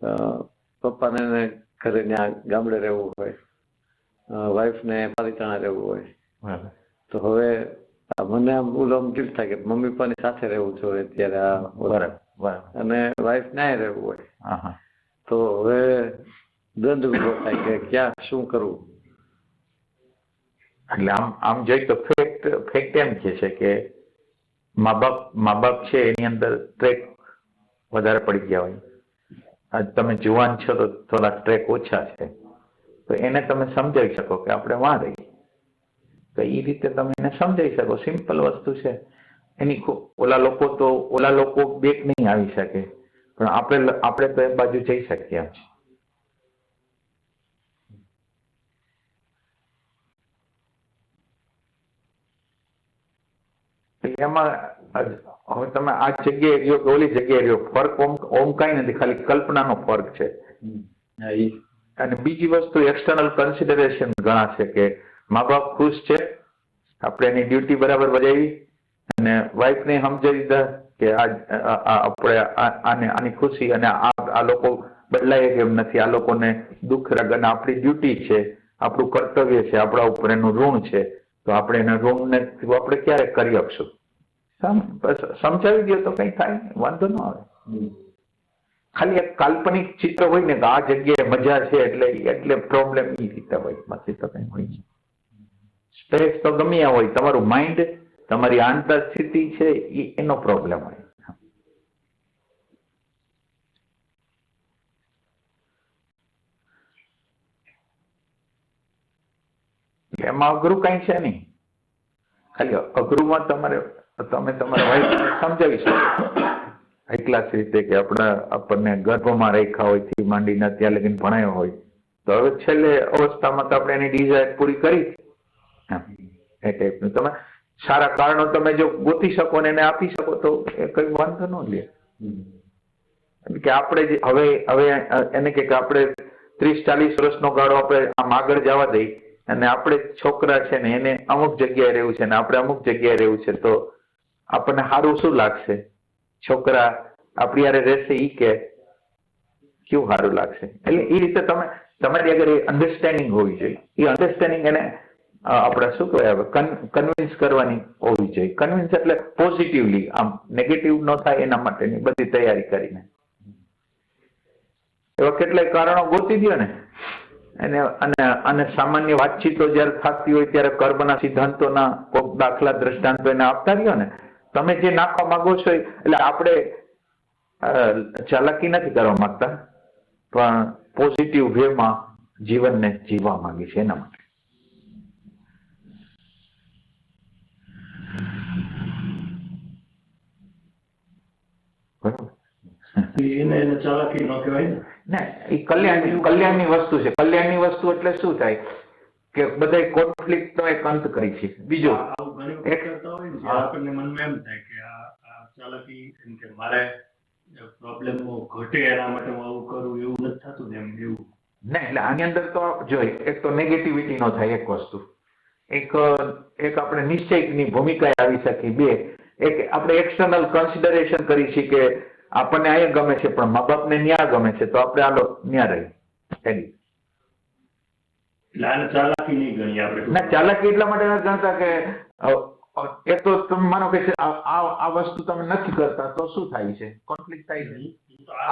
પપ્પાને ઘરે ત્યાં ગામડે રહેવું હોય, વાઈફ ને પાલિતાણા રહેવું હોય, તો હવે મને આમ ઓલો ફીલ થાય કે મમ્મી પપ્પાની સાથે રહેવું જોઈએ અત્યારે, અને વાઈફ ન્યાય રહેવું હોય, તો હવે દ્વંદ ઉભો થાય કે ક્યાં શું કરવું. એટલે આમ જોઈ તો ફેક્ટ એમ છે કે મા બાપ છે એની અંદર ટ્રેક વધારે પડી ગયા હોય. આજ તમે જુવાન છો તો થોડા ટ્રેક ઓછા છે, તો એને તમે સમજાવી શકો કે આપણે વાં રહી, તો એ રીતે તમે એને સમજાવી શકો. સિમ્પલ વસ્તુ છે. એની ઓલા લોકો બેક નહીં આવી શકે, પણ આપણે તો એ બાજુ જઈ શકીએ એમ છે. એમાં હવે તમે આ જગ્યાએ રહ્યો કે ઓલી જગ્યાએ રહ્યો, ફર્ક ઓમ કઈ નથી, ખાલી કલ્પનાનો ફર્ક છે. અને બીજી વસ્તુ એક્સટર્નલ કન્સિડરેશન ઘણા છે કે મા બાપ ખુશ છે, આપણે એની ડ્યુટી બરાબર બજાવી, અને વાઈફ ને સમજાવી દીધા કે આપણે આની ખુશી, અને આ લોકો બદલાય કેમ નથી, આ લોકોને દુઃખ રાગ, અને આપણી ડ્યુટી છે, આપણું કર્તવ્ય છે, આપણા ઉપર એનું ઋણ છે, તો આપણે એના ઋણને આપણે ક્યારેક કરી આપશું. સમજાવી દો તો કઈ થાય, વાંધો ન આવે. ખાલી એક કાલ્પનિક ચિત્ર હોય ને કે આ જગ્યાએ મજા છે એટલે પ્રોબ્લેમ એ રીતે હોય, બાકી તો કઈ હોય નહીં. સ્ટ્રેસ તો ગમે હોય, તમારું માઇન્ડ, તમારી આંતર સ્થિતિ છે એનો પ્રોબ્લેમ હોય. એમાં અઘરું કઈ છે નહીં. ખાલી અઘરુંમાં તમે તમારા વાઈફને સમજાવી શકો એકલા રીતે કે આપણને ગર્ભમાં રાખ્યા હોય થી માંડીને ત્યાં લગીને ભણાયો હોય, તો હવે છેલ્લે અવસ્થામાં તો આપણે એની ડિઝાયર પૂરી કરી એ ટાઈપનું. તમે સારા કારણો તમે જો ગોતી શકો ને એને આપી શકો તો એ કઈ વાંધો ન લે. કે આપણે હવે એને કે આપણે 30-40 વર્ષનો ગાળો આપણે આમ આગળ જવા દઈ, અને આપણે છોકરા છે ને એને અમુક જગ્યાએ રહેવું છે ને આપણે અમુક જગ્યાએ રહેવું છે, તો આપણને સારું શું લાગશે? છોકરા આપણી યારે રહેશે ઈ કે કેવું સારું લાગશે? એટલે એ રીતે તમારી આગળ અન્ડરસ્ટેન્ડિંગ હોવી જોઈએ. એ અન્ડરસ્ટેન્ડિંગ એને આપણે શું કહેવાય કન્વિન્સ કરવાની હોવી જોઈએ. કન્વિન્સ એટલે પોઝિટિવલી, આમ નેગેટિવ ન થાય એના માટેની બધી તૈયારી કરીને. એવા કેટલાય કારણો ગોતી દો ને, અને સામાન્ય વાતચીતો જયારે થતી હોય ત્યારે કર્મના સિદ્ધાંતોના કોઈક દાખલા દ્રષ્ટાંતો એને આપતા રહ્યો ને, તમે જે નાખવા માંગો છો. એટલે આપણે ચાલાકી નથી કરવા માંગતા, પણ પોઝિટિવ વેમાં જીવનને જીવવા માંગી છે એના માટે. બરોબર. એને ચાલાકી ન કહેવાય ને. ના, એ કલ્યાણની વસ્તુ છે. કલ્યાણની વસ્તુ એટલે શું થાય કે બધા કોન્ફ્લિક્ટ નો એક અંત કરી છે. બીજો આપણને મનમાં એમ થાય કે આ ચાલાકી એમ કે મારે પ્રોબ્લેમો ઘટે એના માટે હું આવું કરું, એવું નથી થતું ને એમ એવું. ના, એટલે આની અંદર તો જોઈ એક તો નેગેટિવિટી નો થાય એક વસ્તુ, એક આપણે નિશ્ચયની ભૂમિકા આવી શકે. બે, એક આપણે એક્સટર્નલ કન્સિડરેશન કરી છે કે આપણને અહીંયા ગમે છે પણ મા બાપને ન્યા ગમે છે, તો આપણે આલો ન્યા રહી. ચાલાકી નહીં ગણી આપણે. ના, ચાલાકી એટલા માટે નથી ગણતા કે એક તો તમે માનો કે આ વસ્તુ તમે નથી કરતા તો શું થાય છે? કોન્ફ્લિક્ટ થાય છે.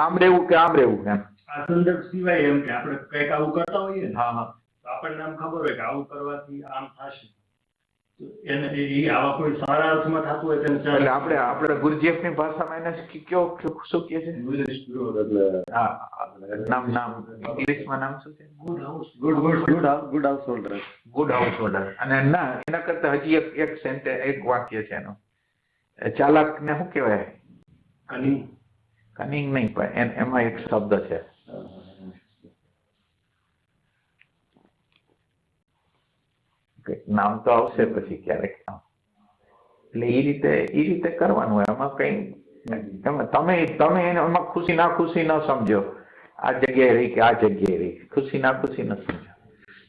આમ રહેવું કે આમ રહેવું એમ. આ સંદર્ભ સિવાય એમ કે આપણે કંઈક આવું કરતા હોઈએ ને, હા, તો આપણને આમ ખબર હોય કે આવું કરવાથી આમ થશે, એને આવા કોઈ સારા અર્થમાં થતું હોય તેને એટલે આપણે ગુરજીએફની ભાષામાં એને શું કહે છે? નામ ઇંગ્લિશમાં નામ શું છે? Good house holder. Good house holder. અને ના, એના કરતા હજી એક વાક્ય છે એનો, ચાલાક ને શું કહેવાય? કનિંગ નહીં, પણ એમાં એક શબ્દ છે. નામ તો આવશે પછી ક્યારેક. એટલે એ રીતે કરવાનું હોય. એમાં કઈ તમે એમાં ખુશી ના સમજો. આ જગ્યાએ રહી કે આ જગ્યાએ રહી, ખુશી ના સમજો.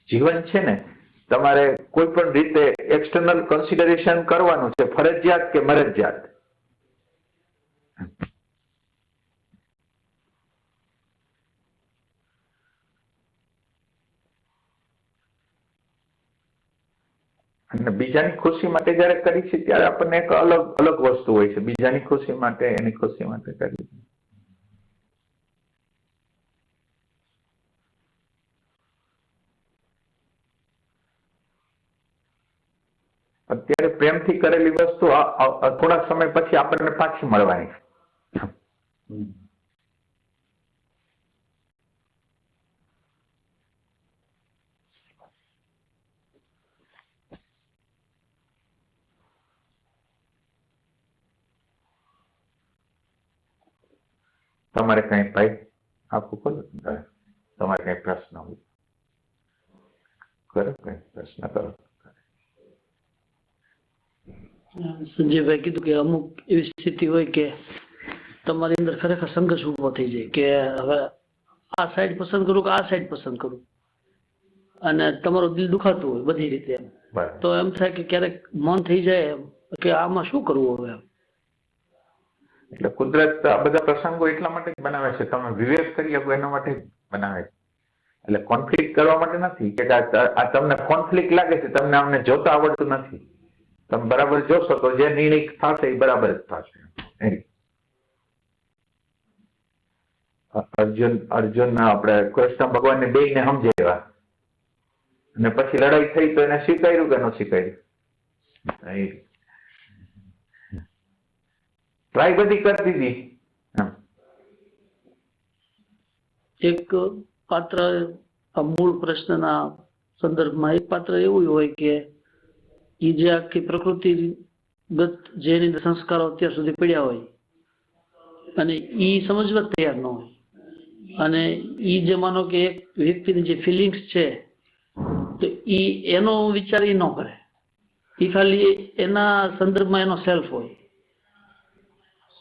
જીવન છે ને, તમારે કોઈ પણ રીતે એક્સટર્નલ કન્સિડરેશન કરવાનું છે, ફરજિયાત કે મરજિયાત. અને બીજાની ખુશી માટે જયારે કરી છે ત્યારે આપણને એક અલગ અલગ વસ્તુ હોય છે. બીજાની ખુશી માટે, એની ખુશી માટે કરી. અત્યારે પ્રેમથી કરેલી વસ્તુ થોડા સમય પછી આપણને પાછી મળવાની છે. તમારે કઈ ભાઈ આપવું ખોલું, તમારે કઈ પ્રશ્ન હોય કરો, કઈ પ્રશ્ન કરો. સંજયભાઈ કીધું કે અમુક એવી સ્થિતિ હોય કે તમારી અંદર ખરેખર સંઘર્ષ ઉભો થઈ જાય કે હવે આ સાઈડ પસંદ કરું કે આ સાઈડ પસંદ કરું, અને તમારું દિલ દુખાતું હોય બધી રીતે એમ. તો એમ થાય કે ક્યારેક મન થઈ જાય એમ કે આમાં શું કરવું હવે એમ. એટલે કુદરત આ બધા પ્રસંગો એટલા માટે જ બનાવે છે, તમે વિવેક કરી શકો એના માટે જ બનાવે છે. એટલે કોન્ફ્લિક્ટ કરવા માટે નથી કે આ તમને કોન્ફ્લિક્ટ લાગે છે, તમને અમને જોતા આવડતું નથી. તમે બરાબર જોશો તો જે નિર્ણય થશે એ બરાબર જ થશે. અર્જુન આપણે કૃષ્ણ ભગવાનને બેયને સમજાવ્યા અને પછી લડાઈ થઈ તો એને સ્વીકાર્યું કે ન સ્વીકાર્યું? ટ્રાય બધી કરી દીધી. એક પાત્ર આ મૂળ પ્રશ્નના સંદર્ભમાં એક પાત્ર એવું હોય કે એ જે આખી પ્રકૃતિગત જેની સંસ્કારો અત્યાર સુધી પડ્યા હોય અને એ સમજવા તૈયાર ન હોય, અને એ જે માનો કે એક વ્યક્તિની જે ફિલિંગ્સ છે તો એનો વિચાર એ ન કરે, એ ખાલી એના સંદર્ભમાં એનો સેલ્ફ હોય,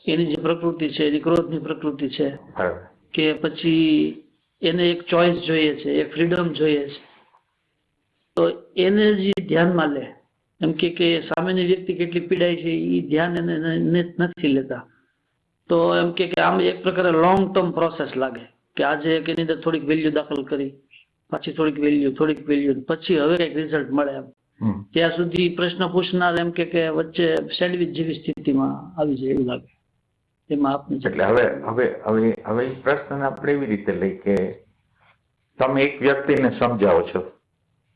એની જે પ્રકૃતિ છે, એની ક્રોધની પ્રકૃતિ છે, કે પછી એને એક ચોઈસ જોઈએ છે, એક ફ્રીડમ જોઈએ છે. તો એને જે ધ્યાનમાં લે એમ કે સામેની વ્યક્તિ કેટલી પીડાય છે એ ધ્યાન એને નથી લેતા. તો એમ કે આમ એક પ્રકારે લોંગ ટર્મ પ્રોસેસ લાગે કે આજે એની અંદર થોડીક વેલ્યુ દાખલ કરી, પછી થોડીક વેલ્યુ પછી હવે કઈક રિઝલ્ટ મળે એમ. ત્યાં સુધી પ્રશ્ન પૂછનાર એમ કે વચ્ચે સેન્ડવિચ જેવી સ્થિતિમાં આવી જાય એવું લાગે. એમાં આપને એટલે હવે પ્રશ્ન આપણે એવી રીતે લઈ કે તમે એક વ્યક્તિને સમજાવો છો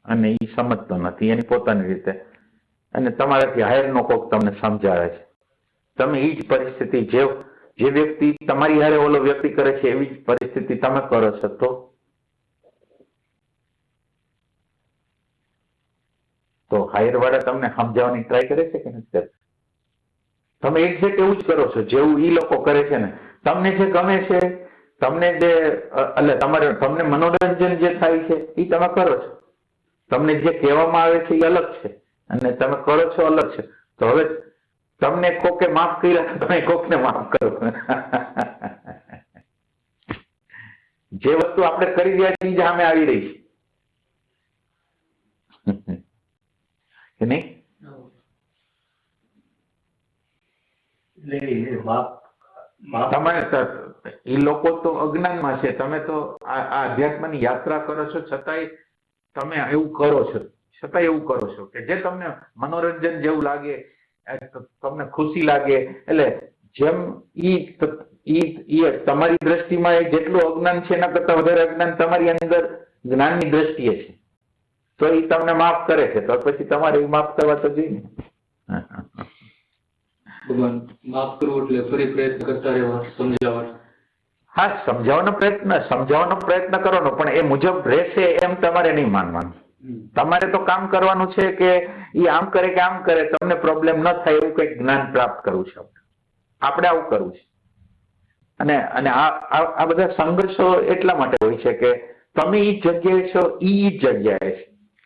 અને એ સમજતો નથી એની પોતાની રીતે, અને તમારાથી હાયર નો કોક તમને સમજાવે છે. તમે એ જ પરિસ્થિતિ જે વ્યક્તિ તમારી હારે ઓલો વ્યક્તિ કરે છે એવી જ પરિસ્થિતિ તમે કરો છો તો હાયર વાળા તમને સમજાવવાની ટ્રાય કરે છે કે નથી? તમે એક્ઝેક્ટ એવું જ કરો છો જેવું ઈ લોકો કરે છે ને. તમને જે ગમે છે, તમને જે એટલે તમને મનોરંજન જે થાય છે એ તમે કરો છો. તમને જે કહેવામાં આવે છે એ અલગ છે અને તમે કરો છો અલગ છે. તો હવે તમને કોકે માફ કર્યા, તમે કોકને માફ કરો. જે વસ્તુ આપણે કરી રહ્યા છીએ સામે આવી રહી છે કે નહીં? એ લોકો તો અજ્ઞાનમાં છે, તમે તો આ અધ્યાત્મની યાત્રા કરો છો છતાંય તમે એવું કરો છો કે જે તમને મનોરંજન જેવું લાગે, તમને ખુશી લાગે. એટલે જેમ ઈ તમારી દ્રષ્ટિમાં જેટલું અજ્ઞાન છે એના કરતા વધારે અજ્ઞાન તમારી અંદર જ્ઞાનની દ્રષ્ટિએ છે, તો એ તમને માફ કરે છે. તો પછી તમારે માફ કરવા તો જોઈએ. ભગવાન માફ કરવું એટલે ફરી પ્રયત્ન કરતા રહેવા, સમજાવવા. હા, સમજાવવાનો પ્રયત્ન કરવાનો, પણ એ મુજબ રહેશે એમ તમારે નહીં માનવાનું. તમારે તો કામ કરવાનું છે કે એ આમ કરે કે આમ કરે, તમને પ્રોબ્લેમ ન થાય એવું કઈક જ્ઞાન પ્રાપ્ત કરવું છે. આપણે આવું કરવું છે. અને આ બધા સંઘર્ષો એટલા માટે હોય છે કે તમે એ જગ્યાએ છો, એ જગ્યાએ છે.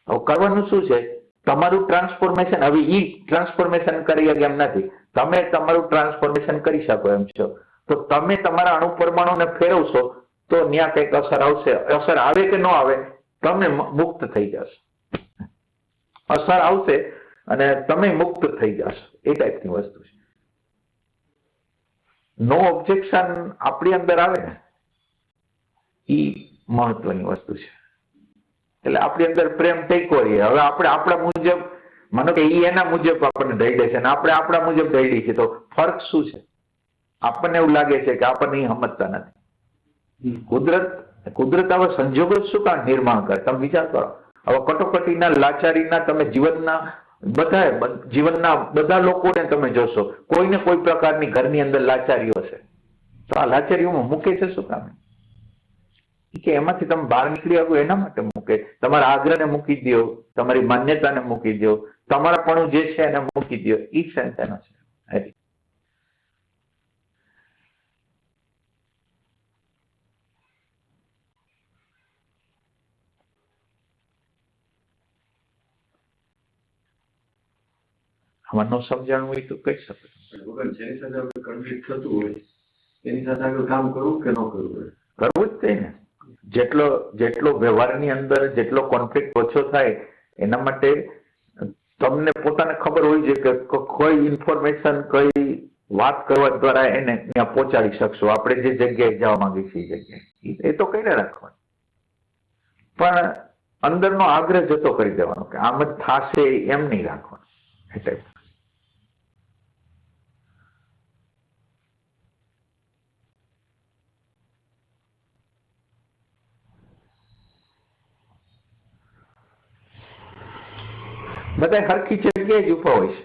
હવે કરવાનું શું છે? તમારું ટ્રાન્સફોર્મેશન. હવે ઈ ટ્રાન્સફોર્મેશન કરી શકે એમ નથી, તમે તમારું ટ્રાન્સફોર્મેશન કરી શકો એમ છો. તો તમે તમારા અણુ પરમાણુને ફેરવશો તો ત્યાં કઈક અસર આવશે. અસર આવે કે ન આવે, તમે મુક્ત થઈ જશો. અસર આવશે અને તમે મુક્ત થઈ જશો. એ ટાઈપની વસ્તુ છે. નો ઓબ્જેક્શન આપણી અંદર આવે ને, એ મહત્વની વસ્તુ છે. એટલે આપણી અંદર પ્રેમ ટેકો રહીએ. હવે આપણે આપણા મુજબ માનો કે ઈ એના મુજબ આપણને દઈ છે અને આપણે આપણા મુજબ દઈ છે, તો ફર્ક શું છે? આપણને એવું લાગે છે કે આપણને ઈ સમજતા નથી. કુદરત આવા સંજોગો શું કામ નિર્માણ કરે? તમે વિચાર કરો. હવે કટોકટીના, લાચારીના, તમે જીવનના બધા લોકોને તમે જોશો, કોઈને કોઈ પ્રકારની ઘરની અંદર લાચારીઓ છે. તો આ લાચારીઓમાં મૂકે છે શું કામ? કે એમાંથી તમે બહાર નીકળી આવો એના માટે મૂકે. તમારા આગ્રહને મૂકી દો, તમારી માન્યતાને મૂકી દો, તમારાપણું જે છે એને મૂકી દો. ઈ સેન્સ એનો છે. આમાં ન સમજાણું હોય તો કહી શકો. જેની સાથે આપણે કન્ફ્લિક્ટ થતું હોય એની સાથે આગળ કામ કરવું કે ન કરવું? કરવું જ થાય ને. જેટલો વ્યવહારની અંદર જેટલો કોન્ફ્લિક્ટ ઓછો થાય એના માટે તમને પોતાને ખબર હોય છે કે કોઈ ઇન્ફોર્મેશન, કઈ વાત કરવા દ્વારા એને ત્યાં પહોંચાડી શકશો. આપણે જે જગ્યાએ જવા માંગીએ છીએ એ જગ્યાએ, એ તો કઈ રાખવાનું. પણ અંદરનો આગ્રહ જતો કરી દેવાનો કે આમ જ થશે એમ નહીં રાખવાનું. એ ટાઈપ. બધા હરખી જગ્યાએ જ ઉભા હોય છે.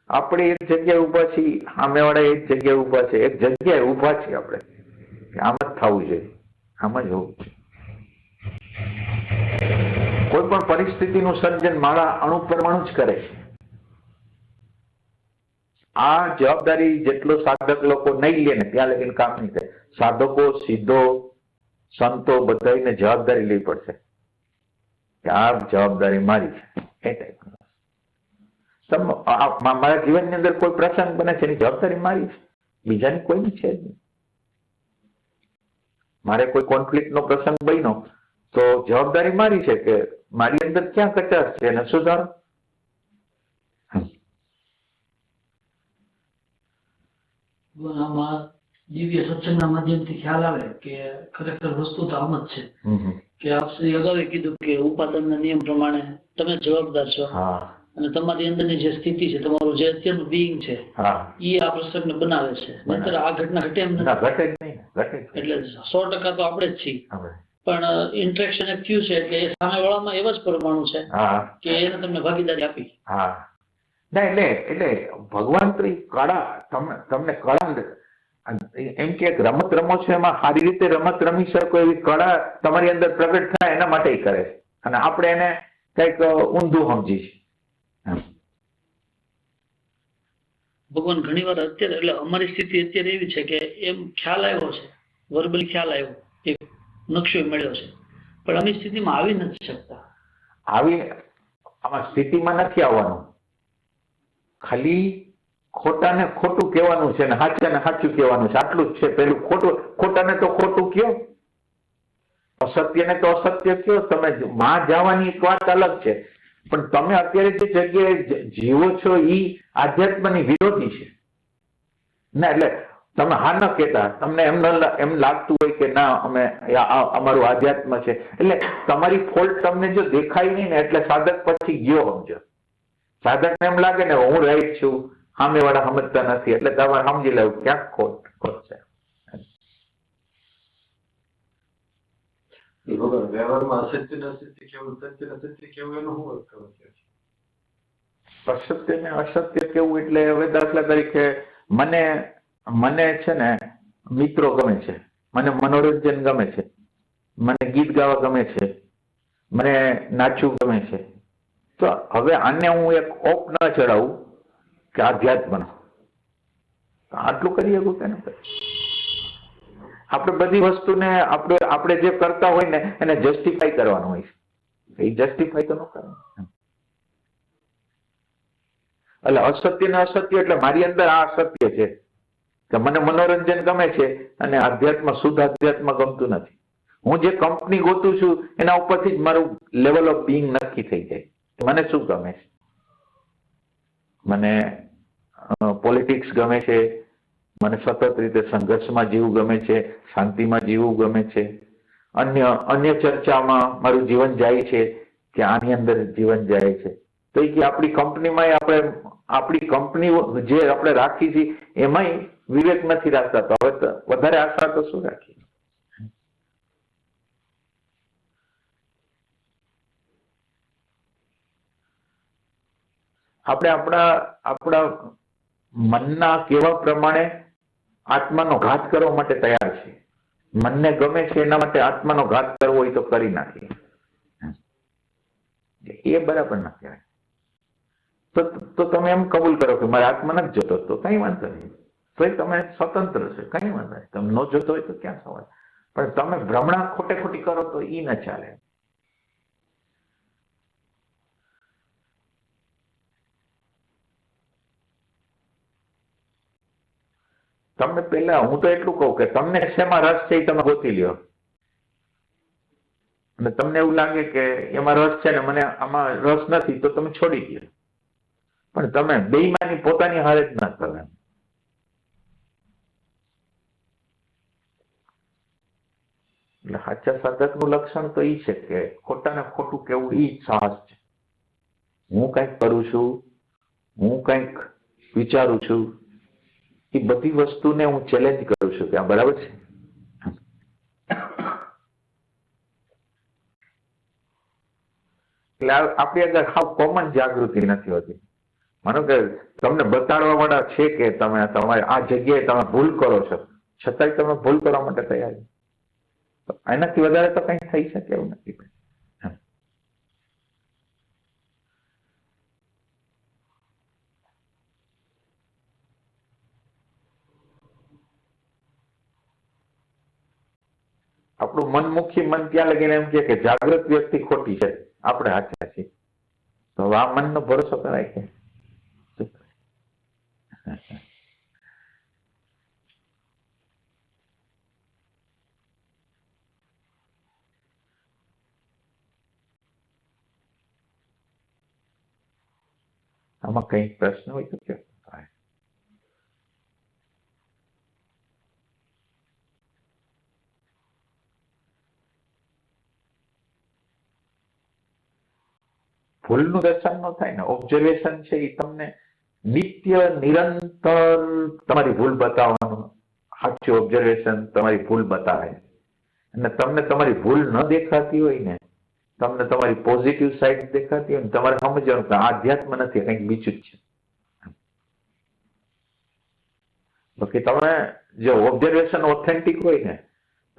આપણે એક જગ્યાએ ઉભા છીએ, સામેવાળા એક જગ્યાએ ઉભા છે, એક જગ્યાએ ઉભા છીએ આપણે. આમ જ થવું જોઈએ, આમ જ હોવું જોઈએ. કોઈ પણ પરિસ્થિતિનું સર્જન મારા અણુપરમાણુ જ કરે છે. આ જવાબદારી જેટલો સાધક લોકો નહીં લે ને ત્યાં લગીને કામ નહીં થાય. સાધકો, સિદ્ધો, સંતો બધાને જવાબદારી લેવી પડશે કે આ જવાબદારી મારી છે. એ ટાઈપ. મારા જીવનની અંદર કોઈ પ્રસંગ બને છે એની જવાબદારી મારી છે, બીજાની કોઈની છે જ નહીં. મારે કોઈ કોન્ફ્લિક્ટ નો પ્રસંગ બન્યો તો જવાબદારી મારી છે કે મારી અંદર ક્યાં કચાશ છે એને સુધારો. આમાં દિવ્ય સત્સંગના માધ્યમથી ખ્યાલ આવે કે ખરેખર વસ્તુ તો આમ જ છે કે આપ શ્રી અગાઉ કીધું કે ઉપાસનના નિયમ પ્રમાણે તમે જવાબદાર છો અને તમારી અંદરની જે સ્થિતિ છે, તમારું જે અત્યારનું બીઈંગ છે એ આ પ્રસંગને બનાવે છે. નહીંતર આ ઘટના ઘટે એમ નથી. એટલે 100% તો આપણે જ છીએ, પણ ઇન્ટરેક્શન એક થયું છે એટલે એ સામેવાળામાં એવા જ પરમાણુ છે કે એને તમને ભાગીદારી આપી. એટલે ભગવાન તો કળા તમને કળા એમ કે રમત રમો છો એમાં સારી રીતે રમત રમી શકો એવી કળા તમારી અંદર પ્રગટ થાય એના માટે કરે છે. અને આપણે એને કઈક ઊંધું સમજી છીએ. ભગવાન ઘણી વાર અત્યારે, એટલે અમારી સ્થિતિ અત્યારે એવી છે કે એમ ખ્યાલ આવ્યો છે, વર્બલ ખ્યાલ આવ્યો, એક નકશો મળ્યો છે, પણ અમે સ્થિતિમાં આવી નથી શકતા. આમાં સ્થિતિમાં નથી આવવાનું. ખાલી ખોટાને ખોટું કહેવાનું છે ને સાચાને સાચું કહેવાનું છે, આટલું જ છે. પેલું ખોટાને તો ખોટું કયો, અસત્યને તો અસત્ય કયો. તમે માં જવાની એક વાત અલગ છે, પણ તમે અત્યારે જે જગ્યાએ જીવો છો એ આધ્યાત્મની વિરોધી છે ના. એટલે તમે હા ન કહેતા, તમને એમ લાગતું હોય કે ના અમે અમારું આધ્યાત્મ છે, એટલે તમારી ફોલ્ટ તમને જો દેખાય નહીં ને એટલે સાધક પછી ગયો સમજો. સાધકને એમ લાગે ને હું રાઈટ છું, સામેવાળા સમજતા નથી, એટલે તમારે સમજી લેવું ક્યાંક ખોટ છે. વ્યવહારમાં અસત્ય અસત્ય કેવું, સત્ય અસત્ય કેવું એનું શું અર્થ છે? અસત્ય ને અસત્ય કેવું એટલે હવે દાખલા તરીકે મને છે ને મિત્રો ગમે છે, મને મનોરંજન ગમે છે, મને ગીત ગાવા ગમે છે, મને નાચવું ગમે છે. તો હવે આને હું એક ઓપ ન ચડાવું કે આધ્યાત્મ આટલું કરી શકું કે ને. આપણે બધી વસ્તુને આપણે જે કરતા હોય ને એને જસ્ટિફાઈ કરવાનું હોય છે. એ જસ્ટિફાઈ તો ન કરવાનું. એટલે અસત્ય ને અસત્ય એટલે મારી અંદર આ અસત્ય છે કે મને મનોરંજન ગમે છે અને આધ્યાત્મ, શુદ્ધ આધ્યાત્મ ગમતું નથી. હું જે કંપની ગોતું છું એના ઉપરથી જ મારું લેવલ ઓફ બીઈંગ નક્કી થઈ જાય. મને શું ગમે છે? મને પોલિટિક્સ ગમે છે, મને સતત રીતે સંઘર્ષમાં જીવવું ગમે છે, શાંતિમાં જીવવું ગમે છે, અન્ય ચર્ચામાં મારું જીવન જાય છે કે આની અંદર જીવન જાય છે. તો એ કે આપણી કંપનીમાં આપણી કંપની જે આપણે રાખી છે એમાંય વિવેક નથી રાખતા, તો હવે તો વધારે આશા તો શું રાખી? આપણે આપણા મનના કેવા પ્રમાણે આત્માનો ઘાત કરવા માટે તૈયાર છે. મનને ગમે છે એના માટે આત્માનો ઘાત કરવો હોય તો કરી નાખીએ, એ બરાબર ના કહેવાય. તો તમે એમ કબૂલ કરો કે મારે આત્મા નથી જોતો, તો કઈ વાંધો નહીં, તો તમે સ્વતંત્ર છે, કઈ વાંધો નહીં. તમે ન જોતો હોય તો ક્યાં સવાલ, પણ તમે ભ્રમણા ખોટે ખોટી કરો તો ઈ ન ચાલે. તમને પહેલા હું તો એટલું કહું કે તમને શેમાં રસ છે એ તમે ગોતી લ્યો, અને તમને એવું લાગે કે એમાં રસ છે ને મને આમાં રસ નથી તો તમે છોડી દો, પણ તમે બેઈમાની પોતાની હારે જ ના કરો. એટલે સાચા સાધકનું લક્ષણ તો ઈ છે કે ખોટાને ખોટું કેવું ઈ સાહસ છે. હું કંઈક કરું છું, હું કંઈક વિચારું છું, એ બધી વસ્તુને હું ચેલેન્જ કરું છું કે આ બરાબર છે. એટલે આપણી આગળ હાવ કોમન જાગૃતિ નથી હોતી. માનો કે તમને બતાડવા વાળા છે કે તમે તમારી આ જગ્યાએ તમે ભૂલ કરો છો, છતાંય તમે ભૂલ કરવા માટે તૈયાર છો. એનાથી વધારે તો કઈ થઈ શકે એવું નથી. આપણું મનમુખી મન ત્યાં લગીને એમ કે જાગૃત વ્યક્તિ ખોટી છે, આપણે સાચા છીએ. તો આ મનનો ભરોસો કરાય કે આમાં કઈ પ્રશ્ન હોય તો કે ભૂલનું દર્શન ન થાય ને. ઓબ્ઝર્વેશન છે એ તમને નિત્ય નિરંતર તમારી ભૂલ બતાવવાનું, સાચું ઓબ્ઝર્વેશન તમારી ભૂલ બતાવે. અને તમને તમારી ભૂલ ન દેખાતી હોય ને, તમને તમારી પોઝિટિવ સાઈડ દેખાતી હોય ને, તમારે સમજવાનું કે આધ્યાત્મ નથી, કંઈક બીજું જ છે. બાકી તમે જો ઓબ્ઝર્વેશન ઓથેન્ટિક હોય ને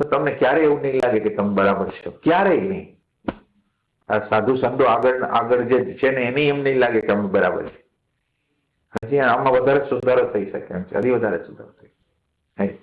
તો તમને ક્યારેય એવું નહીં લાગે કે તમે બરાબર છો, ક્યારેય નહીં. આ સાધુ સંતો આગળ જે છે ને એને એમ નહીં લાગે કે અમે બરાબર છે. હજી આમાં વધારે સુધારો થઈ શકે એમ છે, હજી વધારે સુધારો થઈ શકે.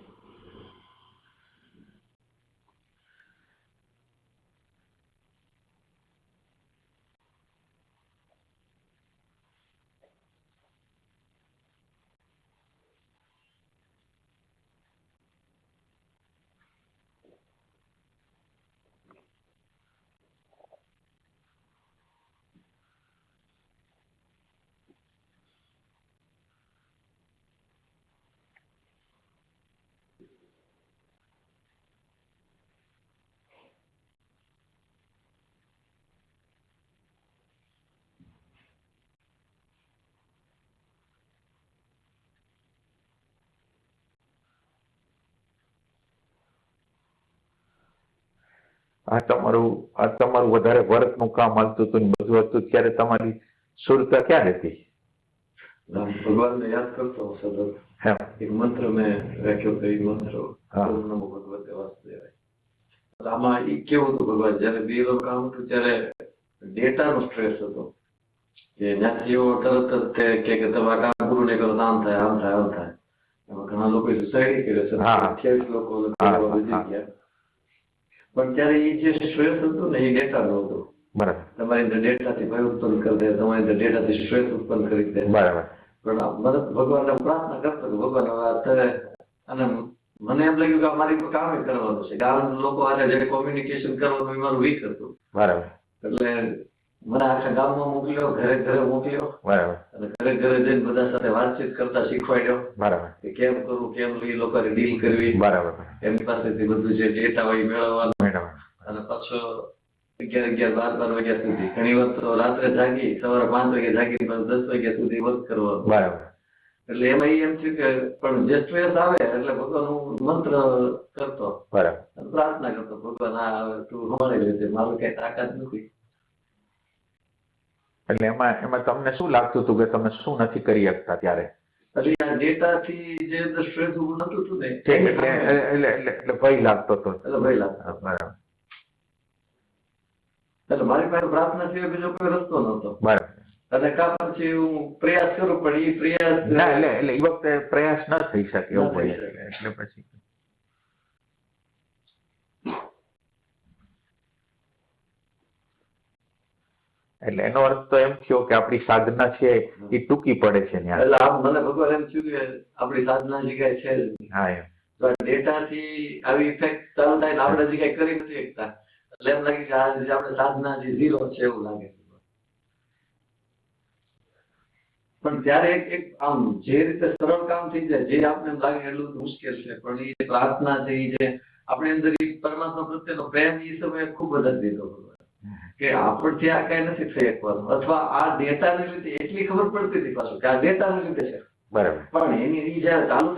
આ તમારું વધારે વર્કનું કામ હાલતું હતું ને બધું હતું, ત્યારે તમારી સુરતા ક્યાં રહેતી? ભગવાનને યાદ કરતો સતત. એક મંત્ર મેં રાખ્યો કે એ મંત્ર ઓમ નમો ભગવતે વાસુદેવાય. આમાં એ કેવું હતું, ભગવાન જયારે બે કામ હતું ત્યારે ડેટાનો સ્ટ્રેસ હતો કે ત્યાંથી એવો તરત જ કે તમારા કામ પૂરું નહીં કરો આમ થાય આમ થાય આમ થાય. એમાં ઘણા લોકો સુસાઇડ કર્યો છે, 28 લોકો ગુજરી ગયા. પણ ત્યારે એ જે સ્ટ્રેસ હતું ને એ ડેટા નો હતો. બરાબર. તમારી અંદર ડેટાથી ભય ઉત્પન્ન કરી દે, તમારી અંદર ડેટાથી સ્ટ્રેસ ઉત્પન્ન કરી દે. બરાબર. પણ મદદ ભગવાનને પ્રાર્થના કરતો કે ભગવાન અત્યારે, અને મને એમ લાગ્યું કે મારી પર કામ કરવાનું છે. ગામ લોકો હારે જે કોમ્યુનિકેશન કરવાનું એ મારું વીક હતું. બરાબર. એટલે મને આખા ગામમાં મોકલ્યો, ઘરે ઘરે મોકલ્યો. બરાબર. અને ઘરે ઘરે જઈને બધા સાથે વાતચીત કરતા શીખવાડ્યો. બરાબર. કે કેમ કરવું, કેમ એ લોકોને ડીલ કરવી. બરાબર. એમની પાસેથી બધું જે ડેટા હોય મેળવવાનું. બરાબર. અને પાછો 11-12 વાગ્યા સુધી. ઘણી વાર તો રાત્રે જાગી સવારે 5 વાગે જાગી 10 વાગ્યા સુધી વર્ક કરવાનું. બરાબર. એટલે એમાં એમ થયું કે પણ જે સ્ટ્રેસ આવે એટલે ભગવાનનું મંત્ર કરતો, બરાબર. પ્રાર્થના કરતો, ભગવાન આ તું સંભાળી લેજે, મારું કઈ તાકાત નથી. એટલે એમાં તમને શું લાગતું હતું કે તમે શું નથી કરી શકતા ત્યારે? એટલે આ ડેટાથી જે સ્ટ્રેસ ઉભું નતું થતું ને એટલે ભય લાગતો હતો. એટલે ભય લાગતો. બરાબર. એટલે મારી પાસે પ્રાર્થના સિવાય બીજો કોઈ રસ્તો નતો. બરાબર. અને કા પછી હું પ્રયાસ કરું પણ એ પ્રયાસ ના એટલે એ વખતે પ્રયાસ ન થઈ શકે એવું હોય એટલે પછી એટલે એનો અર્થ તો એમ થયો કે આપણી સાધના છે એ ટૂંકી પડે છે ત્યાં. એટલે આમ મને ભગવાન એમ થયું કે આપણી સાધના જે કઈ છે જ નહીં. હા એમ. તો ડેટાથી આવી ઇફેક્ટ ચાલુ થાય ને આપણે જે કઈ કરી નથી શકતા એટલે એમ લાગે કે આ જે આપણે સાધના જે ઝીરો છે એવું લાગે છે. પણ ત્યારે એક આમ જે રીતે સરળ કામ થઈ જાય જે આપણે એમ લાગે એટલું મુશ્કેલ છે પણ એ પ્રાર્થના છે એ જે આપણે અંદર પરમાત્મા પ્રત્યેનો પ્રેમ એ સમયે ખૂબ વધારી દીધો કે આપણથી આ કઈ નથી થઈ શકવાનું અથવા આ ડેટાને લીધે એટલી ખબર પડતી હતી પાછું કે આ ડેટાને લીધે છે. બરાબર. પણ એની જયારે ચાલુ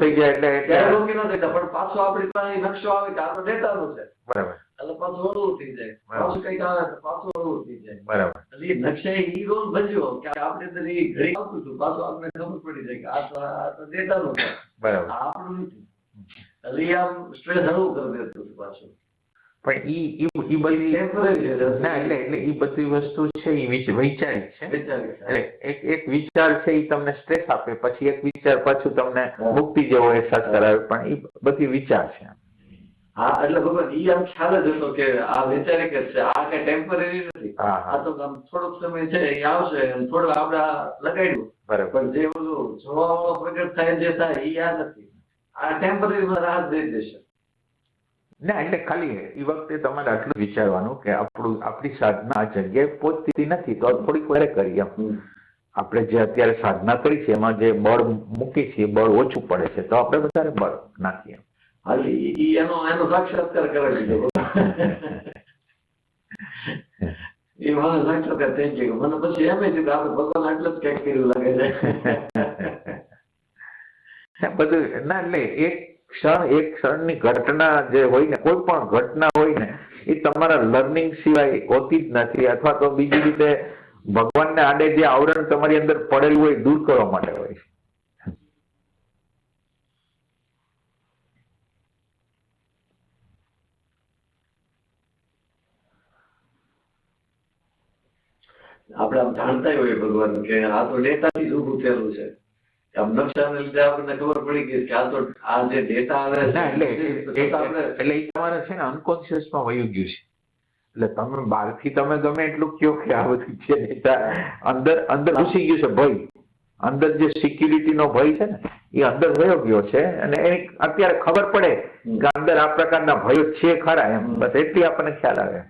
થઈ જાય ત્યારે રોકી ન દેતા પણ પાછો આપણી પાસે નકશો આવે કે આ તો ડેટાનો છે. બરાબર. એટલે પાછું હળવું થઈ જાય, પાછું કઈક આવે તો પાછું હળવું થઈ જાય. બરાબર. એટલે એ નકશા એ રોલ ભજ્યો કે આપણે અંદર એ ઘડી આવતું હતું પાછું આપણે ખબર પડી જાય કે આ તો ડેટાનો છે, બરાબર. આ આપણું નથી. એટલે એ આમ સ્ટ્રેસ હળવું કરી દેતું હતું પાછું. પણ ઈ બધી ના એટલે ઈ બધી વસ્તુ છે એ વૈચારિક છે. એટલે એક વિચાર છે એ તમને સ્ટ્રેસ આપે પછી એક વિચાર પાછું તમને મુક્તિ જેવો અહેસાસ કરાવે પણ એ બધી વિચાર છે. હા એટલે ભગવાન ઈ આમ ખ્યાલ જ હતો કે આ વૈચારિક જ છે, આ કઈ ટેમ્પરરી નથી. આ તો આમ થોડોક સમય છે એ આવશે થોડું આપણે લગાડ્યું બરાબર. પણ જે બધું જોવા વાળો પ્રગટ થાય જે થાય એ આ નથી, આ ટેમ્પરરી માં રાહત દઈ દેશે. ના એટલે ખાલી એ વખતે તમારે આટલું વિચારવાનું કે આપણી સાધના આ જગ્યાએ પહોંચતી નથી તો થોડીક વાર કરીએ એમ. આપણે જે અત્યારે સાધના કરી છે એમાં જે બળ મૂકી છે બળ ઓછું પડે છે તો આપણે વધારે બળ નાખીએ. હાલી એનો સાક્ષાત્કાર કરાવી દીધો. એ મને સાક્ષાત્કાર થઈ ગયો. મને પછી એમ થયું કે આપણે ભગવાન આટલું જ કઈક કર્યું લાગે છે બધું. ના એટલે એક ક્ષણની ઘટના જે હોય ને કોઈ પણ ઘટના હોય ને એ તમારા લર્નિંગ સિવાય હોતી જ નથી અથવા તો બીજી રીતે ભગવાનને આડે જે આવરણ તમારી અંદર પડેલું હોય દૂર કરવા માટે હોય. આપણે આમ જાણતા હોય ભગવાન કે આ તો ડેટાથી જ ઉભું થયેલું છે. આમ નકશાને લીધે આપણને ખબર પડી ગઈ કે આ તો આ જે ડેટા આવે એટલે એ તમારે છે ને અનકોન્શિયસ માં વયું ગયું છે. એટલે તમે બહારથી તમે ગમે એટલું કહો કે આ બધું છે ડેટા અંદર ઘૂસી ગયું છે ભય. અંદર જે સિક્યુરિટી નો ભય છે ને એ અંદર વયો ગયો છે અને એ અત્યારે ખબર પડે કે અંદર આ પ્રકારના ભયો છે ખરા એમ બસ એટલી આપણને ખ્યાલ આવે.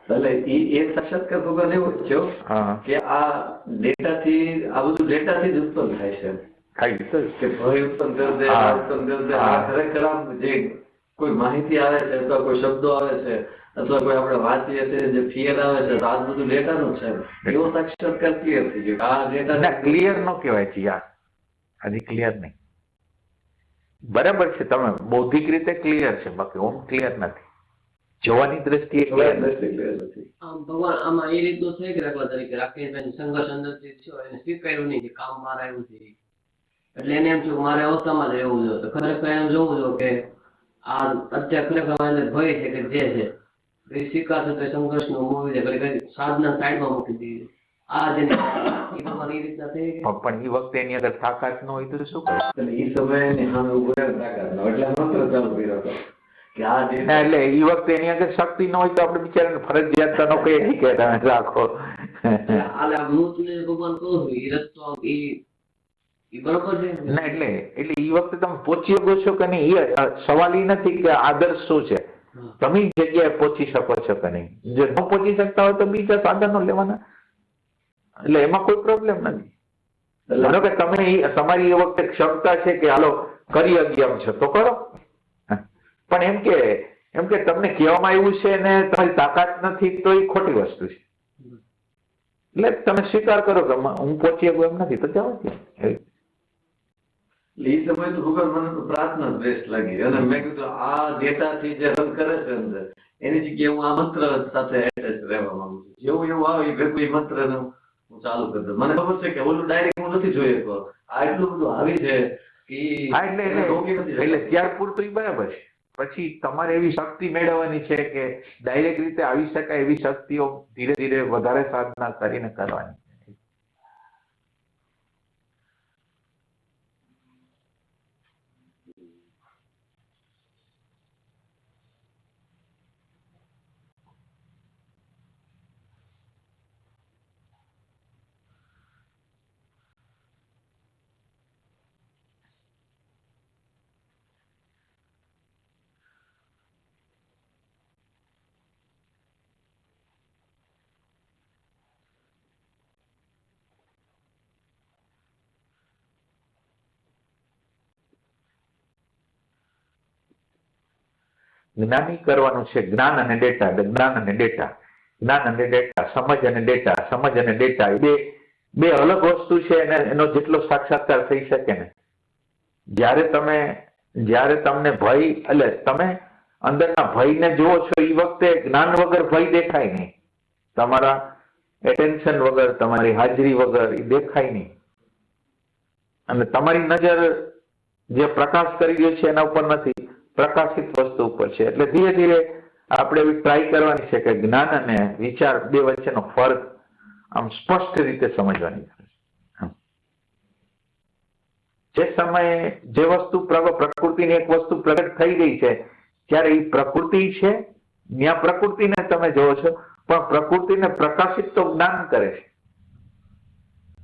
એટલે એ સાક્ષાત્કાર ભગવાન એવો થયો કે આ ડેટાથી આ બધું ડેટાથી જ ઉત્પન્ન થાય છે કે ભય ઉત્પન્ન કરી દે ઉત્પન્ન કરી દે. આ ખરેખર જે કોઈ માહિતી આવે છે અથવા કોઈ શબ્દો આવે છે અથવા કોઈ આપણે વાંચીએ છીએ જે ફિયર આવે છે તો આ બધું ડેટાનું છે. એવો સાક્ષાત્કાર ક્લિયર થઈ ગયો. આ ડેટા ક્લિયર નો કહેવાય છે યાર, હજી ક્લિયર નહીં. બરાબર છે તમે બૌદ્ધિક રીતે ક્લિયર છે બાકી ઓમ ક્લિયર નથી. જોવાની દ્રષ્ટિએ ભગવાન આમાં એ રીતનું છે કે દાખલા તરીકે રાકેશભાઈ સંઘર્ષ અંદરથી થયો એને સ્વીકાર્યું નહીં કે કામ મારા આવ્યું છે એટલે એને એમ થયું મારે અવસ્થામાં જ રહેવું જોઈએ. તો ખરેખર એમ જોવું જોઈએ કે આ અત્યારે ખરેખર અંદર ભય છે કે જે છે એ સ્વીકારશે તો સંઘર્ષ નો મૂવી છે એટલે સાધના સાઈડમાં મૂકી દીધી. આ જે ભગવાન એ રીતના થઈ પણ એ વખતે એની અંદર તાકાત ન હોય તો શું કરે? એ સમયે સામે ઉભો તાકાત ન એટલે મંત્ર ચાલુ કર્યો હતો. એટલે એ વખતે એની આગળ શક્તિ ન હોય તો આપણે બિચારાને ફરજિયાત તો નો કહીએ કે તમે રાખો. ભગવાન કહું એ રસ્તો એ બરોબર છે. ના એટલે એ વખતે તમે પહોંચી શકો છો કે નહીં એ સવાલ એ નથી કે આદર્શ શું છે, તમે જગ્યાએ પહોંચી શકો છો કે નહીં. જો ન પહોંચી શકતા હોય તો બીજા સાધનો લેવાના એટલે એમાં કોઈ પ્રોબ્લેમ નથી. ધારો કે તમે તમારી એ વખતે ક્ષમતા છે કે હાલો કરી અગિયાર છો તો કરો, પણ એમ કે તમને કહેવામાં આવ્યું છે ને તમારી તાકાત નથી તો એ ખોટી વસ્તુ છે. એટલે તમે સ્વીકાર કરો કે હું પહોંચી શકું એમ નથી તો જાઓ ત્યાં. એ સમય તો ખબર મને તો પ્રાર્થના જ બેસ્ટ લાગી અને મેં કીધું આ ડેટાથી જે રન કરે છે અંદર એની જગ્યાએ હું આ મંત્ર સાથે એટેચ રહેવા માંગુ છું. જેવું એવું આવે એ ભેગું એ મંત્રનું હું ચાલુ કરી દઉં. મને ખબર છે કે ઓલું ડાયરેક્ટ હું નથી જોઈ શકતો. આ એટલું બધું આવી છે કે એટલે ત્યાર પૂરતું એ બરાબર છે. પછી તમારે એવી શક્તિ મેળવવાની છે કે ડાયરેક્ટ રીતે આવી શકાય એવી શક્તિઓ ધીરે ધીરે વધારે સાધના કરીને કરવાની. જ્ઞાની કરવાનું છે જ્ઞાન અને ડેટા, જ્ઞાન અને ડેટા, જ્ઞાન અને ડેટા, સમજ અને ડેટા, સમજ અને ડેટા બે અલગ વસ્તુ છે અને એનો જેટલો સાક્ષાત્કાર થઈ શકે ને જ્યારે તમને ભય એટલે તમે અંદરના ભયને જુઓ છો એ વખતે જ્ઞાન વગર ભય દેખાય નહીં, તમારા એટેન્શન વગર તમારી હાજરી વગર એ દેખાય નહીં અને તમારી નજર જે પ્રકાશ કરી રહ્યો છે એના ઉપર નથી, પ્રકાશિત વસ્તુ ઉપર છે. એટલે ધીરે ધીરે આપણે એવી ટ્રાય કરવાની છે કે જ્ઞાન અને વિચાર બે વચ્ચેનો ફરક આમ સ્પષ્ટ રીતે સમજવાની છે. જે સમયે જે વસ્તુ પ્રકૃતિની એક વસ્તુ પ્રગટ થઈ રહી છે ત્યારે એ પ્રકૃતિ છે, ત્યાં પ્રકૃતિને તમે જોવો છો પણ પ્રકૃતિને પ્રકાશિત તો જ્ઞાન કરે છે,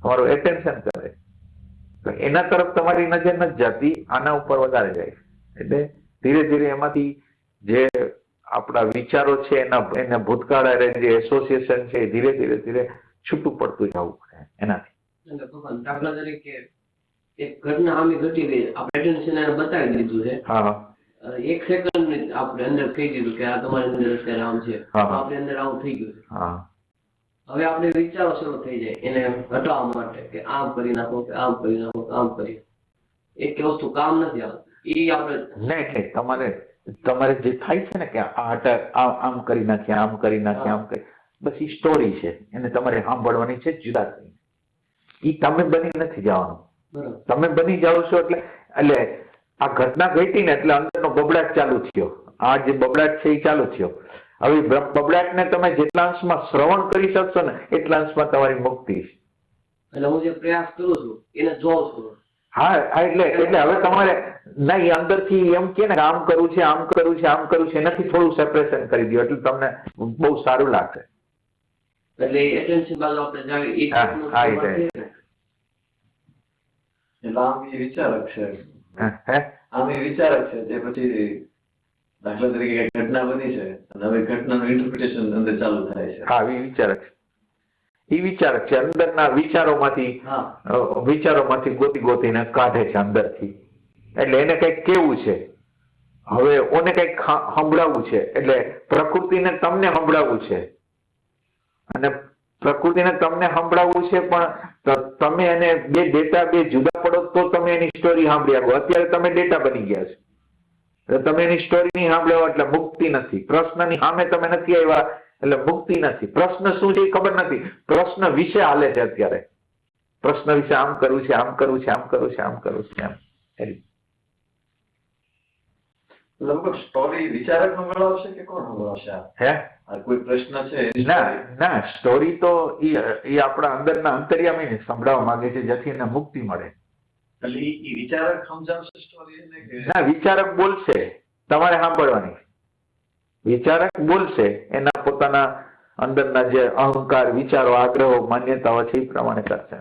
તમારું એટેન્શન કરે છે. એના તરફ તમારી નજર નથી જતી, આના ઉપર વધારે જાય છે. એટલે ધીરે ધીરે એમાંથી જે આપણા વિચારો છે એને ભૂતકાળ જે એસોસિએશન છે એ ધીરે ધીરે છૂટું પડતું જવું પડે એનાથી. દાખલા તરીકે એક ઘટના આમી ઘટી ગઈ, આપણે એટેન્શન એને બતાવી દીધું છે. હા, એક સેકન્ડ આપણે અંદર કહી દીધું કે આ તમારી અંદર અત્યારે આમ છે, આપણે અંદર આવું થઈ ગયું છે. હા, હવે આપણે વિચારો શરૂ થઈ જાય એને હટાવવા માટે કે આમ કરી નાખો કે આમ કરી નાખો કે આમ કરી. એક વસ્તુ કામ નથી આવતું એ આપણે નહીં. તમારે જે થાય છે ને કે આમ કરી નાખીએ, આમ કરી નાખીએ, આમ કરી, બસ એ સ્ટોરી છે, એને તમારે સાંભળવાની છે જુદા થઈ. એ તમે બની નથી જવાનું. તમે બની જાઓ છો એટલે આ ઘટના ઘટી ને એટલે અંદરનો બબડાટ ચાલુ થયો. આ જે બબડાટ છે એ ચાલુ થયો. હવે બબડાટને તમે જેટલા અંશમાં શ્રવણ કરી શકશો ને એટલા અંશમાં તમારી મુક્તિ છે. એટલે હું જે પ્રયાસ કરું છું એને જોઉં છું. હા, એટલે હવે તમારે નહીં અંદરથી એમ કે ને આમ કરવું છે, આમ કરવું છે, આમ કરવું છે, એનાથી થોડું સેપરેશન કરી દો એટલે તમને બહુ સારું લાગશે. એટલે એટેન્શન બાજુ આપણે જાવી એટલે આમ એ વિચારક છે. આમ એ વિચારક છે જે પછી દાખલા તરીકે ઘટના બની છે અને હવે ઘટનાનું ઇન્ટરપ્રિટેશન અંદર ચાલુ થાય છે. હા, એ વિચારક છે. એ વિચારક છે, અંદરના વિચારોમાંથી ગોતીને કાઢે છે અંદરથી. એટલે એને કઈક કેવું છે, હવે ઓને કઈક સંભળાવવું છે, એટલે પ્રકૃતિને તમને સંભળાવવું છે અને પ્રકૃતિને તમને સંભળાવવું છે પણ તમે એને બે ડેટા બે જુદા પડો તો તમે એની સ્ટોરી સાંભળી આપો. અત્યારે તમે ડેટા બની ગયા છે, તમે એની સ્ટોરી નહીં સાંભળ્યો એટલે મુક્તિ નથી. પ્રશ્નની સામે તમે નથી આવ્યા એટલે મુક્તિ નથી. પ્રશ્ન શું છે એ ખબર નથી, પ્રશ્ન વિશે હાલે છે અત્યારે. પ્રશ્ન વિશે આમ કરવું છે, આમ કરવું છે, આમ કરવું છે, આમ કરવું છે, એમ. લગભગ સ્ટોરી વિચારક નો મળાવશે કે કોણ મળાવશે? હે, કોઈ પ્રશ્ન છે? ના, સ્ટોરી તો એ આપણા અંદરના અંતર્યામી સંભળાવવા માંગે છે જેથી એને મુક્તિ મળે. એટલે એ વિચારક સમજાવશે સ્ટોરી? ના, વિચારક બોલશે, તમારે સાંભળવાની. વિચારક બોલશે, એના પોતાના અંદરના જે અહંકાર, વિચારો, આગ્રહો, માન્યતાઓ છે એ પ્રમાણે કરશે.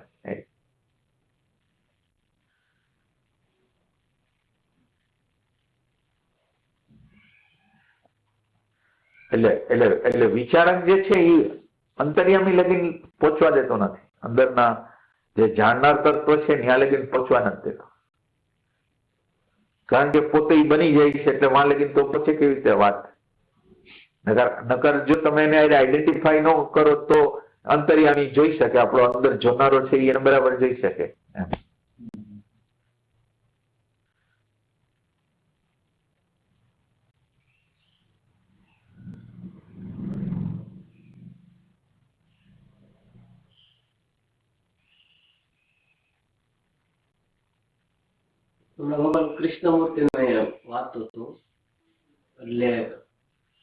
એટલે વિચારક જે છે એ અંતર્યામી લગીને પહોંચવા દેતો નથી. અંદરના જે જાણનાર તત્વ છે ત્યાં લગીને પહોંચવા નથી દેતો. કારણ કે પોતે ઈ બની જાય છે એટલે વાં લગીને તો પછી કેવી રીતે વાત. નકર જો તમે એને આઈડેન્ટિફાઈ ન કરો તો અંતર્યામી જોઈ શકે, આપણો અંદર જોનારો છે એને બરાબર જોઈ શકે. હમણાં ભગવાન કૃષ્ણમૂર્તિનો વાતો હતો એટલે